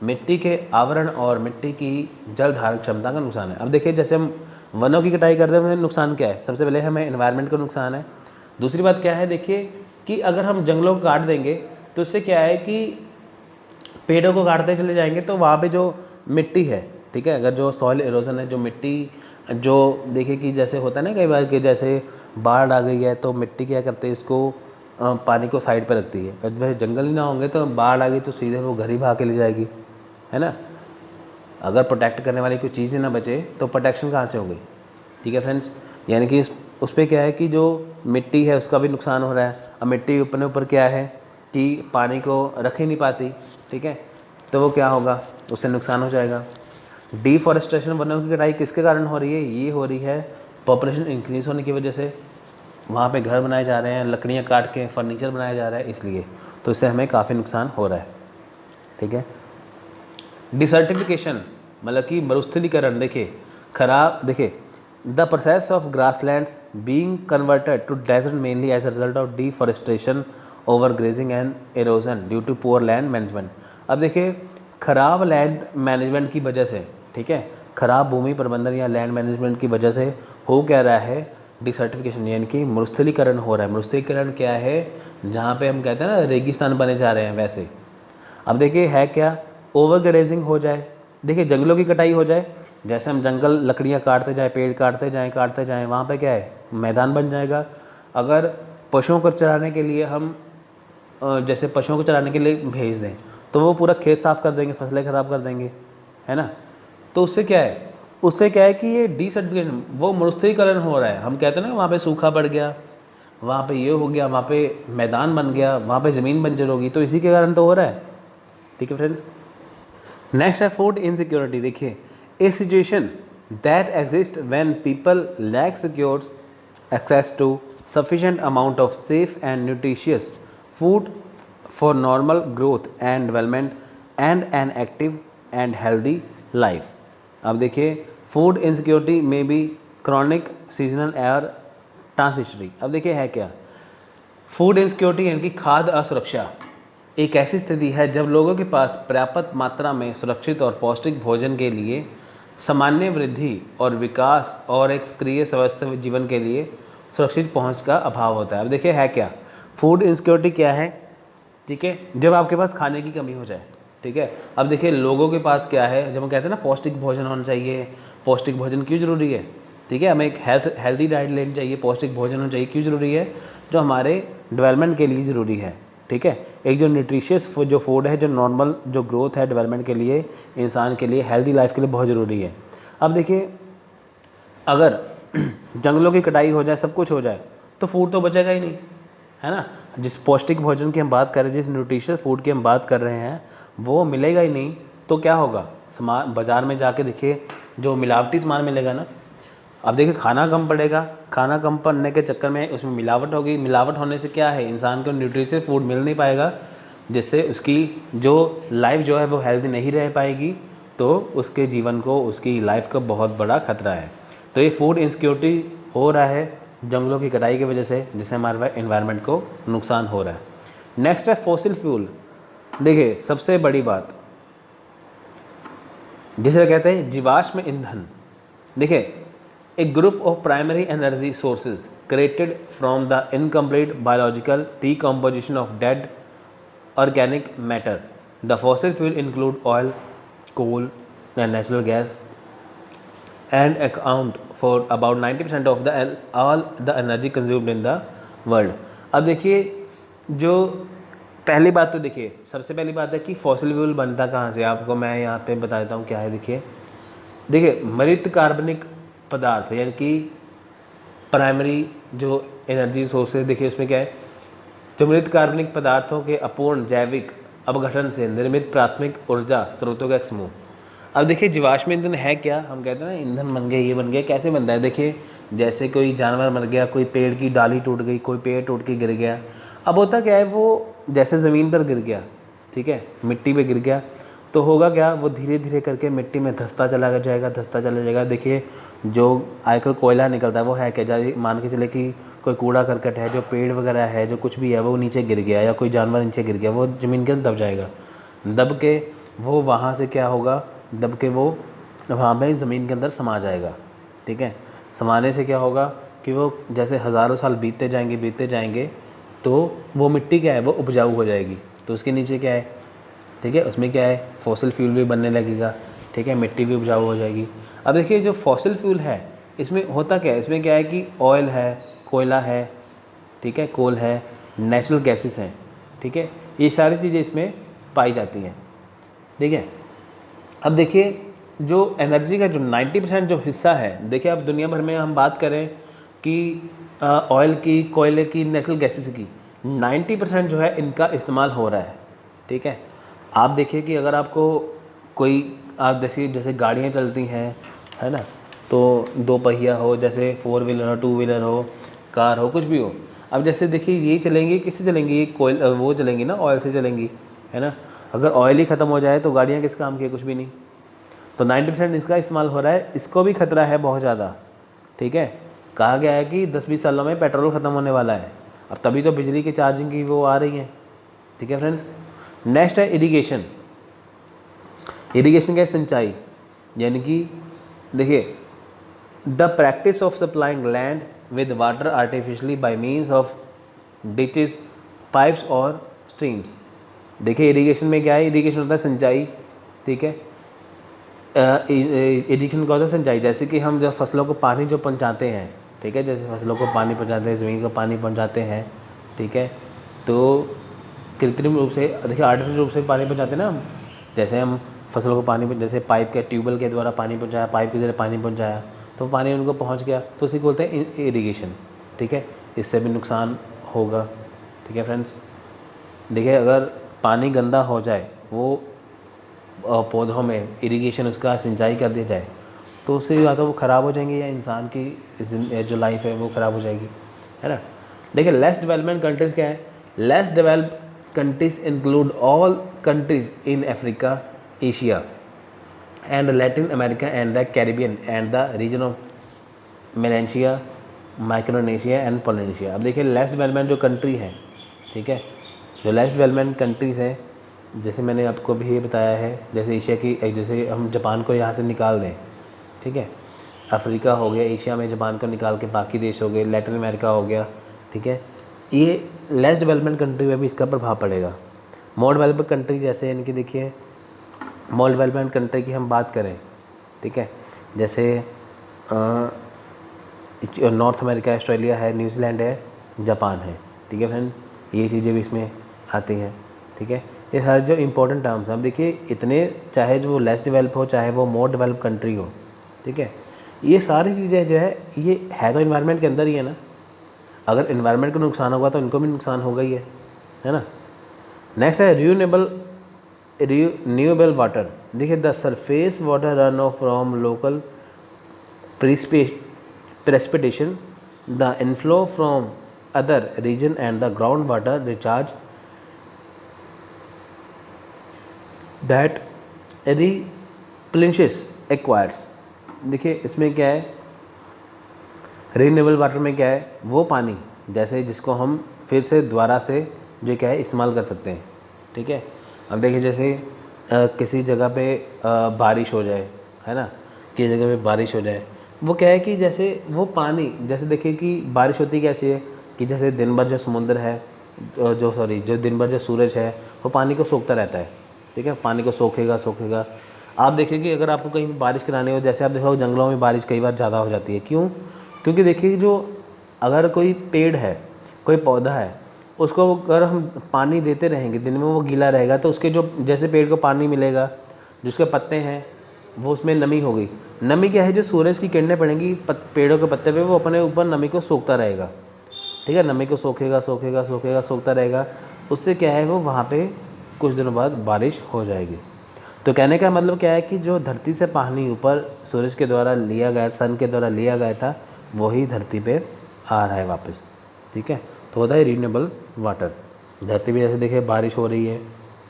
मिट्टी के आवरण और मिट्टी की जल धारण क्षमता का नुकसान है। अब देखिए जैसे हम वनों की कटाई करते हैं, हमें नुकसान क्या है, सबसे पहले हमें एनवायरनमेंट को नुकसान है। दूसरी बात क्या है, देखिए कि अगर हम जंगलों को काट देंगे तो इससे क्या है कि पेड़ों को काटते चले जाएंगे तो वहाँ पे जो मिट्टी है, ठीक है, अगर जो सॉइल एरोजन है, जो मिट्टी जो देखिए कि जैसे होता है ना कई बार कि जैसे बाढ़ आ गई है तो मिट्टी क्या करते हैं, इसको पानी को साइड पर रखती है। वैसे जंगल ही ना होंगे तो बाढ़ आ गई तो सीधे वो घर ही भाग के ले जाएगी, है ना। अगर प्रोटेक्ट करने वाली कोई चीज़ ही ना बचे तो प्रोटेक्शन कहाँ से होगी। ठीक है फ्रेंड्स, यानी कि उस पर क्या है कि जो मिट्टी है उसका भी नुकसान हो रहा है। अब मिट्टी अपने ऊपर क्या है कि पानी को रख ही नहीं पाती, ठीक है, तो वो क्या होगा, उससे नुकसान हो जाएगा। डिफॉरेस्टेशन, वनों की कटाई किसके कारण हो रही है, ये हो रही है पॉपुलेशन इंक्रीज होने की वजह से। वहाँ पे घर बनाए जा रहे हैं, लकड़ियाँ काट के फर्नीचर बनाया जा रहा है, इसलिए तो इससे हमें काफ़ी नुकसान हो रहा है। ठीक है, डिसर्टिफिकेशन मतलब कि मरुस्थलीकरण, देखिए the process of grasslands being converted to desert mainly as a result of deforestation, over grazing and erosion due to poor land management. अब देखिए खराब लैंड मैनेजमेंट की वजह से, ठीक है, खराब भूमि प्रबंधन या लैंड मैनेजमेंट की वजह से हो क्या रहा है, डिसर्टिफिकेशन, यानी कि मरुस्थलीकरण हो रहा है। मरुस्थलीकरण क्या है, जहाँ पे हम कहते हैं ना रेगिस्तान बने जा रहे हैं वैसे। अब देखिए है क्या, ओवर ग्रेजिंग हो जाए, देखिए जंगलों की कटाई हो जाए, जैसे हम जंगल लकड़ियाँ काटते जाएँ, पेड़ काटते जाएँ, वहाँ पे क्या है, मैदान बन जाएगा। अगर पशुओं को चराने के लिए हम जैसे पशुओं को चराने के लिए भेज दें तो वो पूरा खेत साफ़ कर देंगे, फसलें ख़राब कर देंगे, है ना। तो उससे क्या है कि ये डिसर्टिफिकेशन, वो मरुस्थलीकरण हो रहा है। हम कहते हैं ना वहाँ पे सूखा पड़ गया, वहाँ पे ये हो गया, वहाँ पे मैदान बन गया, वहाँ पे ज़मीन बंजर होगी, तो इसी के कारण तो हो रहा है। ठीक है फ्रेंड्स, नेक्स्ट है फूड इनसिक्योरिटी। देखिए a situation that exist when people lack secure access to sufficient amount of safe and nutritious food for normal growth and development and an active and healthy life। अब देखिए फूड इनसिक्योरिटी में भी क्रॉनिक, सीजनल और ट्रांसिशनरी। अब देखिए है क्या, फूड इनसिक्योरिटी यानी कि खाद्य असुरक्षा एक ऐसी स्थिति है जब लोगों के पास पर्याप्त मात्रा में सुरक्षित और पौष्टिक भोजन के लिए, सामान्य वृद्धि और विकास और एक सक्रिय स्वस्थ जीवन के लिए सुरक्षित पहुंच का अभाव होता है। अब देखिए है क्या, फूड इनसिक्योरिटी क्या है, ठीक है, जब आपके पास खाने की कमी हो जाए। ठीक है, अब देखिए लोगों के पास क्या है, जब हम कहते हैं ना पौष्टिक भोजन होना चाहिए, पौष्टिक भोजन क्यों ज़रूरी है, ठीक है, हमें एक हेल्दी डाइट लेनी चाहिए, पौष्टिक भोजन होना चाहिए, क्यों ज़रूरी है, जो हमारे डेवलपमेंट के लिए ज़रूरी है। ठीक है, एक जो न्यूट्रिशियस जो फूड है, जो नॉर्मल जो ग्रोथ है डेवलपमेंट के लिए, इंसान के लिए, हेल्दी लाइफ के लिए बहुत ज़रूरी है। अब देखिए अगर जंगलों की कटाई हो जाए, सब कुछ हो जाए, तो फूड तो बचेगा ही नहीं, है ना। जिस पौष्टिक भोजन की हम बात कर रहे हैं, जिस न्यूट्रिशियस फूड की हम बात कर रहे हैं, वो मिलेगा ही नहीं, तो क्या होगा, सामान बाज़ार में जाके देखिए जो मिलावटी सामान मिलेगा ना। अब देखिए खाना कम पड़ेगा, खाना कम पड़ने के चक्कर में उसमें मिलावट होगी, मिलावट होने से क्या है, इंसान को न्यूट्रिशियस फूड मिल नहीं पाएगा, जिससे उसकी जो लाइफ जो है वो हेल्दी नहीं रह पाएगी, तो उसके जीवन को, उसकी लाइफ का बहुत बड़ा खतरा है। तो ये फूड इनसिक्योरिटी हो रहा है जंगलों की कटाई की वजह से, जिससे हमारे एनवायरनमेंट को नुकसान हो रहा है। नेक्स्ट है फॉसिल फ्यूल। देखिए सबसे बड़ी बात जिसे कहते हैं जीवाश्म ईंधन। देखिए a group of primary energy sources created from the incomplete biological decomposition of dead organic matter the fossil fuel include oil, coal and natural gas and account for about 90% of the all the energy consumed in the world। अब देखिए, जो पहली बात तो देखिए, सबसे पहली बात है कि फॉसिल फ्यूल बनता कहाँ से, आपको मैं यहाँ पे बता देता हूँ क्या है। देखिए मृत कार्बनिक पदार्थ यानी कि प्राइमरी जो एनर्जी सोर्स है, देखिए उसमें क्या है, जो मृत कार्बनिक पदार्थों के अपूर्ण जैविक अपघटन से निर्मित प्राथमिक ऊर्जा स्रोतों का एक समूह। अब देखिए जीवाश्म ईंधन है क्या, हम कहते हैं ना ईंधन बन गए, ये बन गया, कैसे बनता है। देखिए जैसे कोई जानवर मर गया, कोई पेड़ की डाली टूट गई, कोई पेड़ टूट के गिर गया, अब होता क्या है, वो जैसे ज़मीन पर गिर गया, ठीक है, मिट्टी पे गिर गया, तो होगा क्या, वो धीरे धीरे करके मिट्टी में धंसता चला जाएगा, धंसता चला जाएगा। देखिए जो आजकल कोयला निकलता है वो है क्या, मान के चले कि कोई कूड़ा करकट है, जो पेड़ वगैरह है, जो कुछ भी है, वो नीचे गिर गया या कोई जानवर नीचे गिर गया, वो ज़मीन के अंदर दब जाएगा, दब के वो वहाँ से क्या होगा, दब के वो वहाँ पे ज़मीन के अंदर समा जाएगा, ठीक है। समाने से क्या होगा कि वो जैसे हज़ारों साल बीतते जाएंगे तो वो मिट्टी क्या है, वो उपजाऊ हो जाएगी, तो उसके नीचे क्या है, ठीक है, उसमें क्या है, फॉसिल फ्यूल भी बनने लगेगा, ठीक है, मिट्टी भी उपजाऊ हो जाएगी। अब देखिए जो फॉसिल फ्यूल है इसमें होता क्या है, इसमें क्या है कि ऑयल है, कोयला है, ठीक है, कोल है, नेचुरल गैसेस हैं, ठीक है, ये सारी चीज़ें इसमें पाई जाती हैं, ठीक है। अब देखिए जो एनर्जी का जो 90% जो हिस्सा है, देखिए अब दुनिया भर में हम बात करें कि ऑयल की, कोयले की, नेचुरल गैसेस की, 90% जो है इनका इस्तेमाल हो रहा है, ठीक है। आप देखिए कि अगर आपको कोई, आप जैसे गाड़ियाँ चलती हैं, है ना, तो 2 पहिया हो, जैसे 4 व्हीलर हो, 2 व्हीलर हो, कार हो, कुछ भी हो, अब जैसे देखिए ये चलेंगी, किससे चलेंगी, ये कोयल वो चलेंगी ना, ऑयल से चलेंगी, है ना। अगर ऑयल ही ख़त्म हो जाए तो गाड़ियाँ किस काम की, कुछ भी नहीं। तो 90% इसका इस्तेमाल हो रहा है, इसको भी खतरा है बहुत ज़्यादा, ठीक है। कहा गया है कि 10-20 सालों में पेट्रोल ख़त्म होने वाला है, अब तभी तो बिजली की चार्जिंग की वो आ रही है, ठीक है फ्रेंड्स। नेक्स्ट है इरिगेशन। इरिगेशन क्या है, सिंचाई, यानी कि देखिए the practice of supplying land with water artificially bye means of ditches, pipes और स्ट्रीम्स। देखिए इरिगेशन में क्या है, इरिगेशन होता है सिंचाई, ठीक है। इरिगेशन का होता है सिंचाई, जैसे कि हम जब फसलों को पानी जो पहुंचाते हैं, ठीक है, जैसे फसलों को पानी पहुंचाते हैं, ज़मीन को पानी पहुंचाते हैं, ठीक है, तो कृत्रिम रूप से, देखिए आर्टिफिशियल रूप से पानी पहुंचाते हैं ना हम, जैसे हम फसलों को पानी, जैसे पाइप के, ट्यूबवेल के द्वारा पानी पहुंचाया, पाइप के जरिए पानी पहुंचाया, तो पानी उनको पहुंच गया, तो उसी को बोलते हैं इरिगेशन, ठीक है। इससे भी नुकसान होगा, ठीक है फ्रेंड्स। देखिए अगर पानी गंदा हो जाए, वो पौधों में इरिगेशन, उसका सिंचाई कर दिया जाए, तो उससे या तो वो ख़राब हो जाएंगे या इंसान की जो लाइफ है वो ख़राब हो जाएगी, है ना। देखिए लेस डेवलपमेंट कंट्रीज़ क्या है, less developed countries include all countries in Africa, Asia and Latin America and the Caribbean and the region of Melanesia, Micronesia and Polynesia. अब देखिए लेस डेवलपमेंट जो कंट्री है, ठीक है, जो लेस डेवलपमेंट कंट्रीज़ है, जैसे मैंने आपको भी ये बताया है, जैसे एशिया की, जैसे हम जापान को यहाँ से निकाल दें, ठीक है, अफ्रीका हो गया, एशिया में जापान को निकाल के बाकी देश हो गए, लैटिन अमेरिका हो गया, ठीक है, ये लेस डेवलपमेंट कंट्री में भी इसका प्रभाव पड़ेगा। मोर डेवलप्ड कंट्री जैसे इनकी, देखिए मोर डेवलपमेंट कंट्री की हम बात करें, ठीक है, जैसे नॉर्थ अमेरिका, ऑस्ट्रेलिया है, न्यूजीलैंड है, जापान है, ठीक है फ्रेंड्स, ये चीज़ें भी इसमें आती हैं, ठीक है। ये सारे जो इंपॉर्टेंट टर्म्स हैं, अब देखिए इतने, चाहे जो लेस डेवलप हो, चाहे वो मोर डेवलप कंट्री हो, ठीक है, ये सारी चीज़ें जो है, ये है तो इन्वायरमेंट के अंदर ही है ना। अगर इन्वायरमेंट को नुकसान होगा तो इनको भी नुकसान होगा ही है ना। नेक्स्ट है रिन्यूएबल वाटर। देखिए the surface water run off from local precipitation, the inflow from other region and the ground water recharge that replenishes aquifers. देखिए इसमें क्या है, रिन्यूएबल वाटर में क्या है, वो पानी जैसे जिसको हम फिर से दोबारा से जो क्या है इस्तेमाल कर सकते हैं, ठीक है। अब देखिए जैसे किसी जगह पे बारिश हो जाए, है ना, किसी जगह पे बारिश हो जाए, वो क्या है कि जैसे वो पानी, जैसे देखिए कि बारिश होती कैसी है कि जैसे दिन भर जो समुद्र है, जो दिन भर जो सूरज है वो पानी को सोखता रहता है, ठीक है, पानी को सोखेगा। आप देखिए कि अगर आपको कहीं बारिश करानी हो, जैसे आप देखो जंगलों में बारिश कई बार ज़्यादा हो जाती है, क्यों? क्योंकि देखिए जो अगर कोई पेड़ है, कोई पौधा है, उसको अगर हम पानी देते रहेंगे, दिन में वो गीला रहेगा तो उसके जो जैसे पेड़ को पानी मिलेगा, जिसके पत्ते हैं वो उसमें नमी होगी। नमी क्या है? जो सूरज की किरणें पड़ेंगी पेड़ों के पत्ते पे, वो अपने ऊपर नमी को सोखता रहेगा। ठीक है, नमी को सोखता रहेगा। उससे क्या है, वो वहाँ पे कुछ दिनों बाद बारिश हो जाएगी। तो कहने का मतलब क्या है कि जो धरती से पानी ऊपर सूरज के द्वारा लिया गया, सन के द्वारा लिया गया था, वही धरती पे आ रहा है वापस। ठीक है, तो होता है रिन्यूएबल वाटर। धरती पे जैसे देखिए बारिश हो रही है,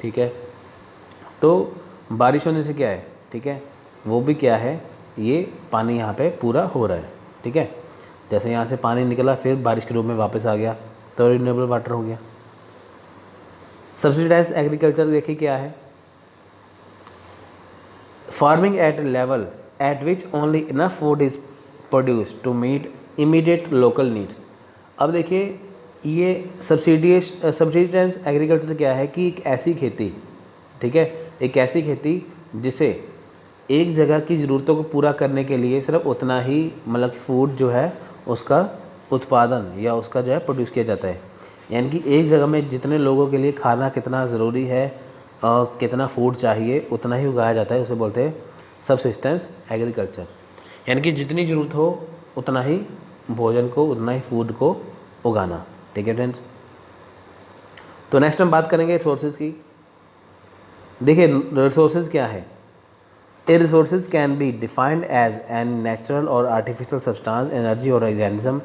ठीक है, तो बारिश होने से क्या है, ठीक है, वो भी क्या है, ये पानी यहाँ पे पूरा हो रहा है। ठीक है, जैसे यहाँ से पानी निकला फिर बारिश के रूप में वापस आ गया, तो रिन्यूएबल वाटर हो गया। सब्सिडाइज एग्रीकल्चर देखिए क्या है, farming at level at which only enough food is produce to meet immediate local needs. अब देखिए ये सब्सिडाइज एग्रीकल्चर क्या है कि एक ऐसी खेती, ठीक है, एक ऐसी खेती जिसे एक जगह की ज़रूरतों को पूरा करने के लिए सिर्फ उतना ही मतलब फूड जो है उसका उत्पादन या उसका जो है प्रोड्यूस किया जाता है। यानी कि एक जगह में जितने लोगों के लिए खाना कितना ज़रूरी है और कितना फूड चाहिए उतना ही उगाया जाता है, उसे बोलते हैं सबसिस्टेंस एग्रीकल्चर। यानी कि जितनी ज़रूरत हो उतना ही भोजन को, उतना ही फूड को उगाना। ठीक है फ्रेंड्स, तो नेक्स्ट हम बात करेंगे रिसोर्सेज की। देखिए रिसोर्सेज क्या है, a resources can be defined as an natural or artificial substance, energy or organism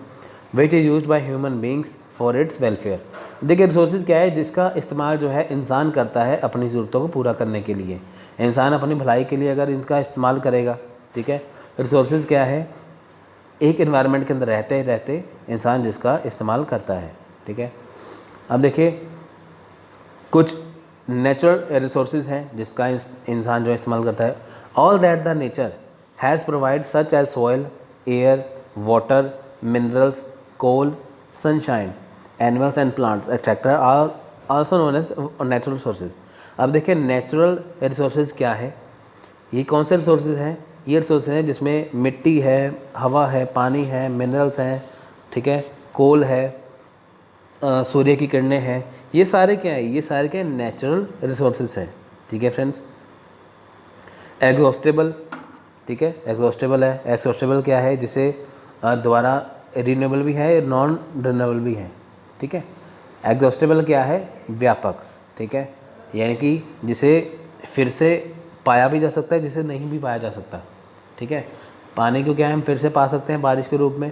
which is used by human beings for its welfare. देखिए रिसोर्सेज क्या है, जिसका इस्तेमाल जो है इंसान करता है अपनी ज़रूरतों को पूरा करने के लिए। इंसान अपनी भलाई के लिए अगर इनका इस्तेमाल करेगा, ठीक है, रिसोर्सेज क्या है, एक एनवायरनमेंट के अंदर रहते रहते इंसान जिसका इस्तेमाल करता है। ठीक है, अब देखिए कुछ नेचुरल रिसोर्सेज हैं जिसका इंसान जो इस्तेमाल करता है। All that the nature has provide such as soil, air, water, minerals, coal, sunshine, animals and plants et cetera are also known as natural resources. अब देखिए नेचुरल रिसोर्सेज क्या है, ये कौन से रिसोर्सेज हैं, ये रिसोर्सेज हैं जिसमें मिट्टी है, हवा है, पानी है, मिनरल्स हैं, ठीक है, कोल है, सूर्य की किरणें हैं, ये सारे क्या है, ये सारे क्या नेचुरल रिसोर्सेज हैं। ठीक है फ्रेंड्स, एग्जॉस्टेबल, ठीक है, एग्जॉस्टेबल है। एग्जॉस्टेबल क्या है, जिसे द्वारा रिन्यूएबल भी है, नॉन रिन्यूएबल भी है। ठीक है, एग्जॉस्टेबल क्या है, व्यापक, ठीक है, यानी कि जिसे फिर से पाया भी जा सकता है, जिसे नहीं भी पाया जा सकता। ठीक है, पानी को क्या है हम फिर से पा सकते हैं बारिश के रूप में।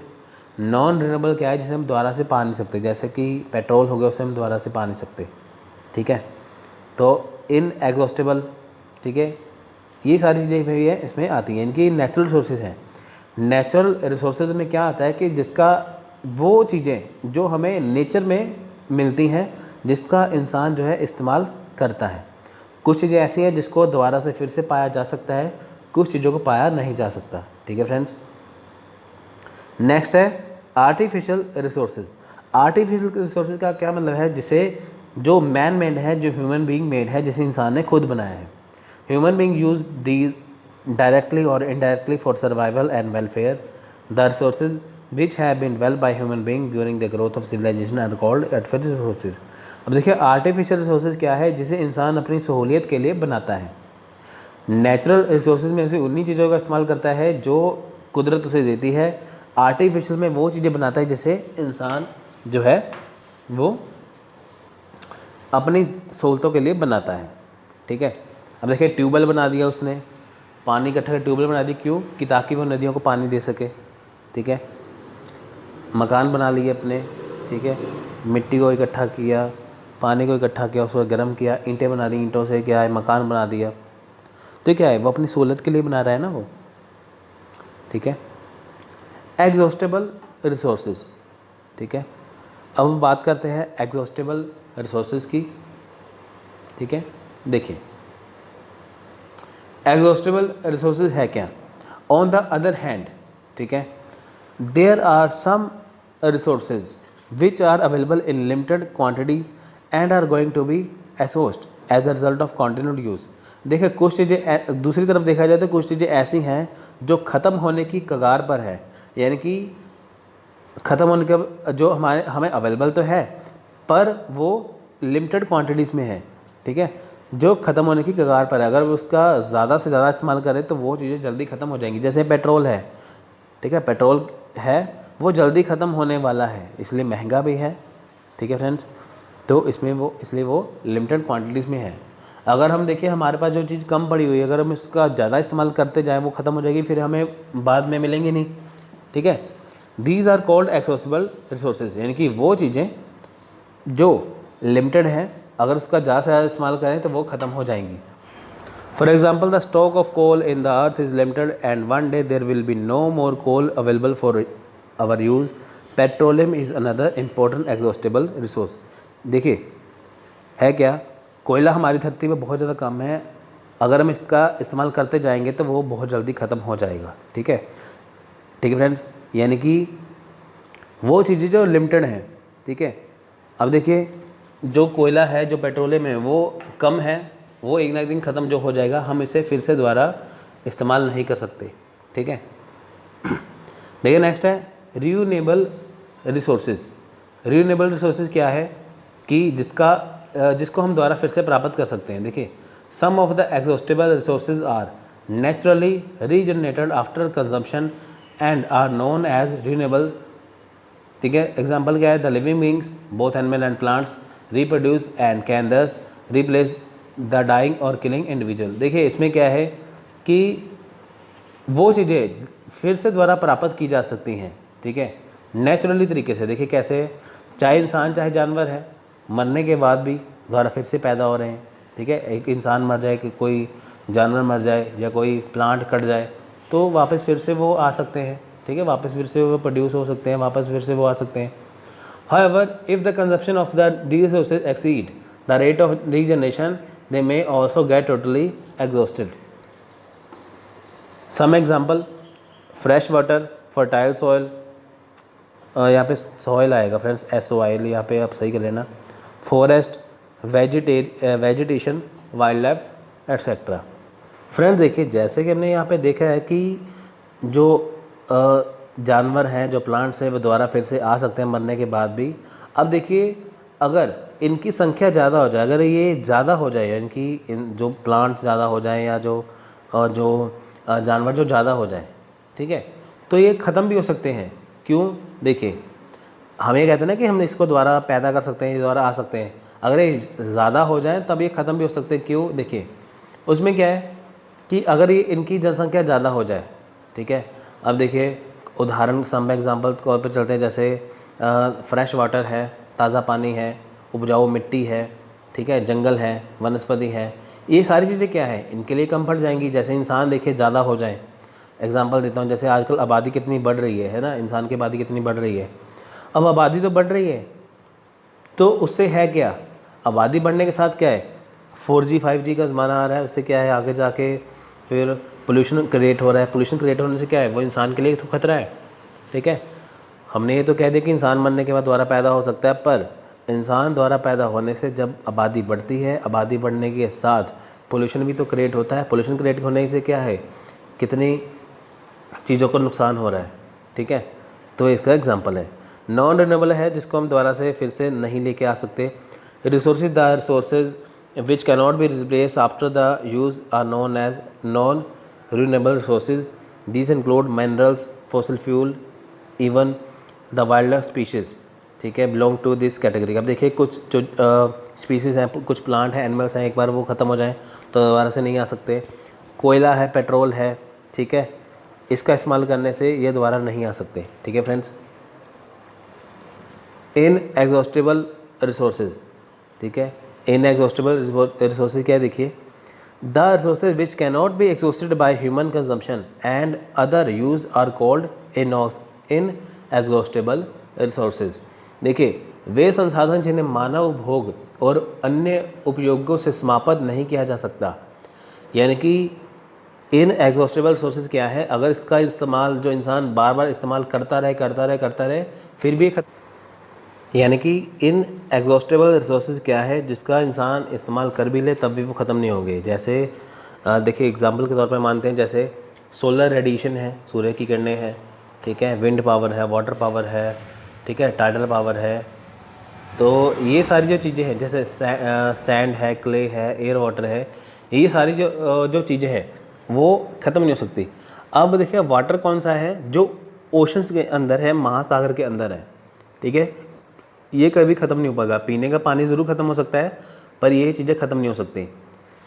नॉन रिन्यूएबल क्या है, जिसे हम दोबारा से पा नहीं सकते, जैसे कि पेट्रोल हो गया, उसे हम दोबारा से पा नहीं सकते। ठीक है, तो इन एग्जॉस्टेबल, ठीक है, ये सारी चीज़ें भी है इसमें आती हैं, इनकी नेचुरल रिसोर्सेज हैं। नेचुरल रिसोर्सेज में क्या आता है कि जिसका वो चीज़ें जो हमें नेचर में मिलती हैं, जिसका इंसान जो है इस्तेमाल करता है। कुछ चीज़ें ऐसी हैं जिसको दोबारा से फिर से पाया जा सकता है, कुछ चीज़ों को पाया नहीं जा सकता। ठीक है फ्रेंड्स, नेक्स्ट है आर्टिफिशियल रिसोर्सेज। आर्टिफिशियल रिसोर्सेज का क्या मतलब है, जिसे जो मैन मेड है, जो ह्यूमन बीइंग मेड है, जिसे इंसान ने खुद बनाया है। Human being use these directly or indirectly for survival and welfare. The resources which have been developed by human being during the growth of civilisation are called artificial resources. अब देखिए आर्टिफिशियल रिसोर्सेज क्या है, जिसे इंसान अपनी सहूलियत के लिए बनाता है। नेचुरल रिसोर्सेज में से उन्हीं चीज़ों का इस्तेमाल करता है जो कुदरत उसे देती है। आर्टिफिशियल में वो चीज़ें बनाता है जिसे इंसान जो है वो अपनी सहूलतों के लिए बनाता है। ठीक है, अब देखिए ट्यूबवेल बना दिया उसने, पानी इकट्ठा कर ट्यूबवेल बना दी, क्यों कि ताकि वो नदियों को पानी दे सके। ठीक है, मकान बना लिए अपने, ठीक है, मिट्टी को इकट्ठा किया, पानी को इकट्ठा किया, उसको गर्म किया, ईंटें बना दी, ईंटों से क्या है मकान बना दिया। तो क्या है, वो अपनी सहूलत के लिए बना रहा है ना वो। ठीक है, एग्जॉस्टेबल रिसोर्सेज। ठीक है, अब हम बात करते हैं एग्जॉस्टेबल रिसोर्सेज की। ठीक है, देखिए एग्जॉस्टेबल रिसोर्सेज है क्या। ऑन द अदर हैंड, ठीक है, there are some resources which are available in limited quantities and are going to be exhausted as a result of continued use. देखिए कुछ चीज़ें, दूसरी तरफ देखा जाए तो कुछ चीज़ें ऐसी हैं जो ख़त्म होने की कगार पर है, यानी कि ख़त्म होने के जो हमें अवेलेबल तो है पर वो लिमिटेड क्वांटिटीज़ में है, ठीक है, जो ख़त्म होने की कगार पर है। अगर उसका ज़्यादा से ज़्यादा इस्तेमाल करें तो वो चीज़ें जल्दी ख़त्म हो जाएंगी। जैसे पेट्रोल है, ठीक है, पेट्रोल है वो जल्दी ख़त्म होने वाला है, इसलिए महंगा भी है, ठीक है फ्रेंड्स। तो इसलिए वो लिमिटेड क्वांटिटीज़ में है। अगर हम देखें हमारे पास जो चीज़ कम पड़ी हुई है, अगर हम इसका ज़्यादा इस्तेमाल करते जाएँ वो ख़त्म हो जाएगी, फिर हमें बाद में मिलेंगे नहीं, ठीक है। These are called accessible resources, यानी कि वो चीज़ें जो लिमिटेड हैं, अगर उसका ज़्यादा से ज़्यादा इस्तेमाल करें तो वो ख़त्म हो जाएंगी। For example, the stock of coal in the earth is limited and one day there will be no more coal available for our use. Petroleum is another important exhaustible resource. देखिए है क्या, कोयला हमारी धरती में बहुत ज़्यादा कम है, अगर हम इसका इस्तेमाल करते जाएंगे तो वो बहुत जल्दी ख़त्म हो जाएगा, ठीक है, ठीक है फ्रेंड्स। यानी कि वो चीज़ें जो लिमिटेड हैं, ठीक है। अब देखिए जो कोयला है, जो पेट्रोलियम है, वो कम है, वो एक ना एक दिन ख़त्म जो हो जाएगा, हम इसे फिर से दोबारा इस्तेमाल नहीं कर सकते, ठीक है। देखिए नेक्स्ट है रिन्यूएबल रिसोर्सेज। रिन्यूएबल रिसोर्सेज क्या है कि जिसको हम दोबारा फिर से प्राप्त कर सकते हैं। देखिए some of the exhaustible resources are naturally regenerated after consumption and are known as renewable, ठीक है। एग्जाम्पल क्या है, the living beings both animal and plants reproduce and can thus replace the dying or killing individual. देखिए इसमें क्या है कि वो चीज़ें फिर से दोबारा प्राप्त की जा सकती हैं, ठीक है, नेचुरली तरीके से। देखिए कैसे, चाहे इंसान चाहे जानवर है, मरने के बाद भी दोबारा फिर से पैदा हो रहे हैं, ठीक है। एक इंसान मर जाए, कि कोई जानवर मर जाए या कोई प्लांट कट जाए तो वापस फिर से वो आ सकते हैं, ठीक है, वापस फिर से वो प्रोड्यूस हो सकते हैं, वापस फिर से वो आ सकते हैं। However, if the consumption of these resources exceed the rate of regeneration, they may also get totally exhausted. Some example, fresh water, fertile soil, यहाँ पे soil आएगा फ्रेंड्स, SOIL यहाँ पे आप सही कर लेना, forest, vegetation, wildlife etc. Friends देखिए जैसे कि हमने यहाँ पे देखा है कि जो जानवर हैं, जो प्लांट्स हैं, वो दोबारा फिर से आ सकते हैं मरने के बाद भी। अब देखिए अगर इनकी संख्या ज़्यादा हो जाए, अगर ये ज़्यादा हो जाए, यानी कि इन जो प्लांट्स ज़्यादा हो जाएं या जो जानवर जो ज़्यादा हो जाए, ठीक है, तो ये ख़त्म भी हो सकते हैं। क्यों, देखिए हम ये कहते हैं ना कि हम इसको दोबारा पैदा कर सकते हैं, ये दोबारा आ सकते हैं। अगर ये ज़्यादा हो जाए तब ये ख़त्म भी हो सकते हैं। क्यों, देखिए उसमें क्या है कि अगर ये इनकी जनसंख्या ज़्यादा हो जाए, ठीक है। अब देखिए उदाहरण सम एग्जांपल तौर पर चलते हैं, जैसे फ्रेश वाटर है, ताज़ा पानी है, उपजाऊ मिट्टी है, ठीक है, जंगल है, वनस्पति है, ये सारी चीज़ें क्या है, इनके लिए कम पड़ जाएंगी। जैसे इंसान देखिए ज़्यादा हो जाए, एग्जांपल देता हूँ, जैसे आजकल आबादी कितनी बढ़ रही है ना, इंसान की आबादी कितनी बढ़ रही है। अब आबादी तो बढ़ रही है तो उससे है क्या, आबादी बढ़ने के साथ क्या है, 4G 5G का ज़माना आ रहा है, उससे क्या है आगे जाके फिर पोल्यूशन क्रिएट हो रहा है। पोल्यूशन क्रिएट होने से क्या है, वो इंसान के लिए तो खतरा है, ठीक है। हमने ये तो कह दिया कि इंसान मरने के बाद दोबारा पैदा हो सकता है, पर इंसान द्वारा पैदा होने से जब आबादी बढ़ती है, आबादी बढ़ने के साथ पोल्यूशन भी तो क्रिएट होता है। पोल्यूशन क्रिएट होने से क्या है, कितनी चीज़ों को नुकसान हो रहा है, ठीक है। तो इसका एग्जाम्पल है। नॉन रिन्यूएबल है, जिसको हम दोबारा से फिर से नहीं लेके आ सकते। Resources, the resources which cannot be replaced after the use are known as non-renewable resources. These include minerals, fossil fuel, even the wildlife species, ठीक है, belong to this category. अब देखिए कुछ जो स्पीसीज़ हैं, कुछ प्लांट हैं, एनिमल्स हैं, एक बार वो ख़त्म हो जाएं तो दोबारा से नहीं आ सकते। कोयला है, पेट्रोल है, ठीक है, इसका इस्तेमाल करने से ये दोबारा नहीं आ सकते, ठीक है फ्रेंड्स। इनएग्जॉस्टेबल रिसोर्सेज, ठीक है, इनएग्जॉस्टेबल रिसोर्सेज क्या है, देखिए the resources which cannot be exhausted by human consumption and other use are called inexhaustible resources. देखिए वे संसाधन जिन्हें मानव उपभोग और अन्य उपयोगों से समाप्त नहीं किया जा सकता, यानी कि इनएग्जॉस्टेबल रिसोर्सेज क्या है, अगर इसका इस्तेमाल जो इंसान बार बार इस्तेमाल करता रहे फिर भी यानी कि इन एग्जॉस्टेबल रिसोर्सेज क्या है जिसका इंसान इस्तेमाल कर भी ले तब भी वो ख़त्म नहीं होंगे। जैसे देखिए एग्जांपल के तौर पर मानते हैं, जैसे सोलर रेडिएशन है, सूर्य की किरणें हैं, ठीक है, विंड पावर है, वाटर पावर है, ठीक है, टाइडल पावर है। तो ये सारी जो चीज़ें हैं, जैसे सैंड है, क्ले है, एयर वाटर है, ये सारी जो चीज़ें हैं वो ख़त्म नहीं हो सकती। अब देखिए वाटर कौन सा है जो ओशंस के अंदर है, महासागर के अंदर है, ठीक है, ये कभी ख़त्म नहीं हो पाएगा। पीने का पानी ज़रूर ख़त्म हो सकता है पर ये चीज़ें ख़त्म नहीं हो सकती,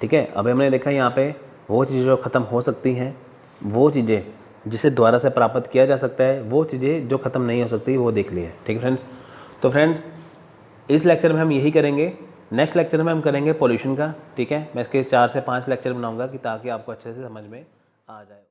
ठीक है। अब हमने देखा यहाँ पे वो चीज़ें जो ख़त्म हो सकती हैं, वो चीज़ें जिसे दोबारा से प्राप्त किया जा सकता है, वो चीज़ें जो ख़त्म नहीं हो सकती वो देख ली है, ठीक है फ्रेंड्स। तो फ्रेंड्स इस लेक्चर में हम यही करेंगे। नेक्स्ट लेक्चर में हम करेंगे पॉल्यूशन का, ठीक है। मैं इसके 4 से 5 लेक्चर बनाऊंगा कि ताकि आपको अच्छे से समझ में आ जाए।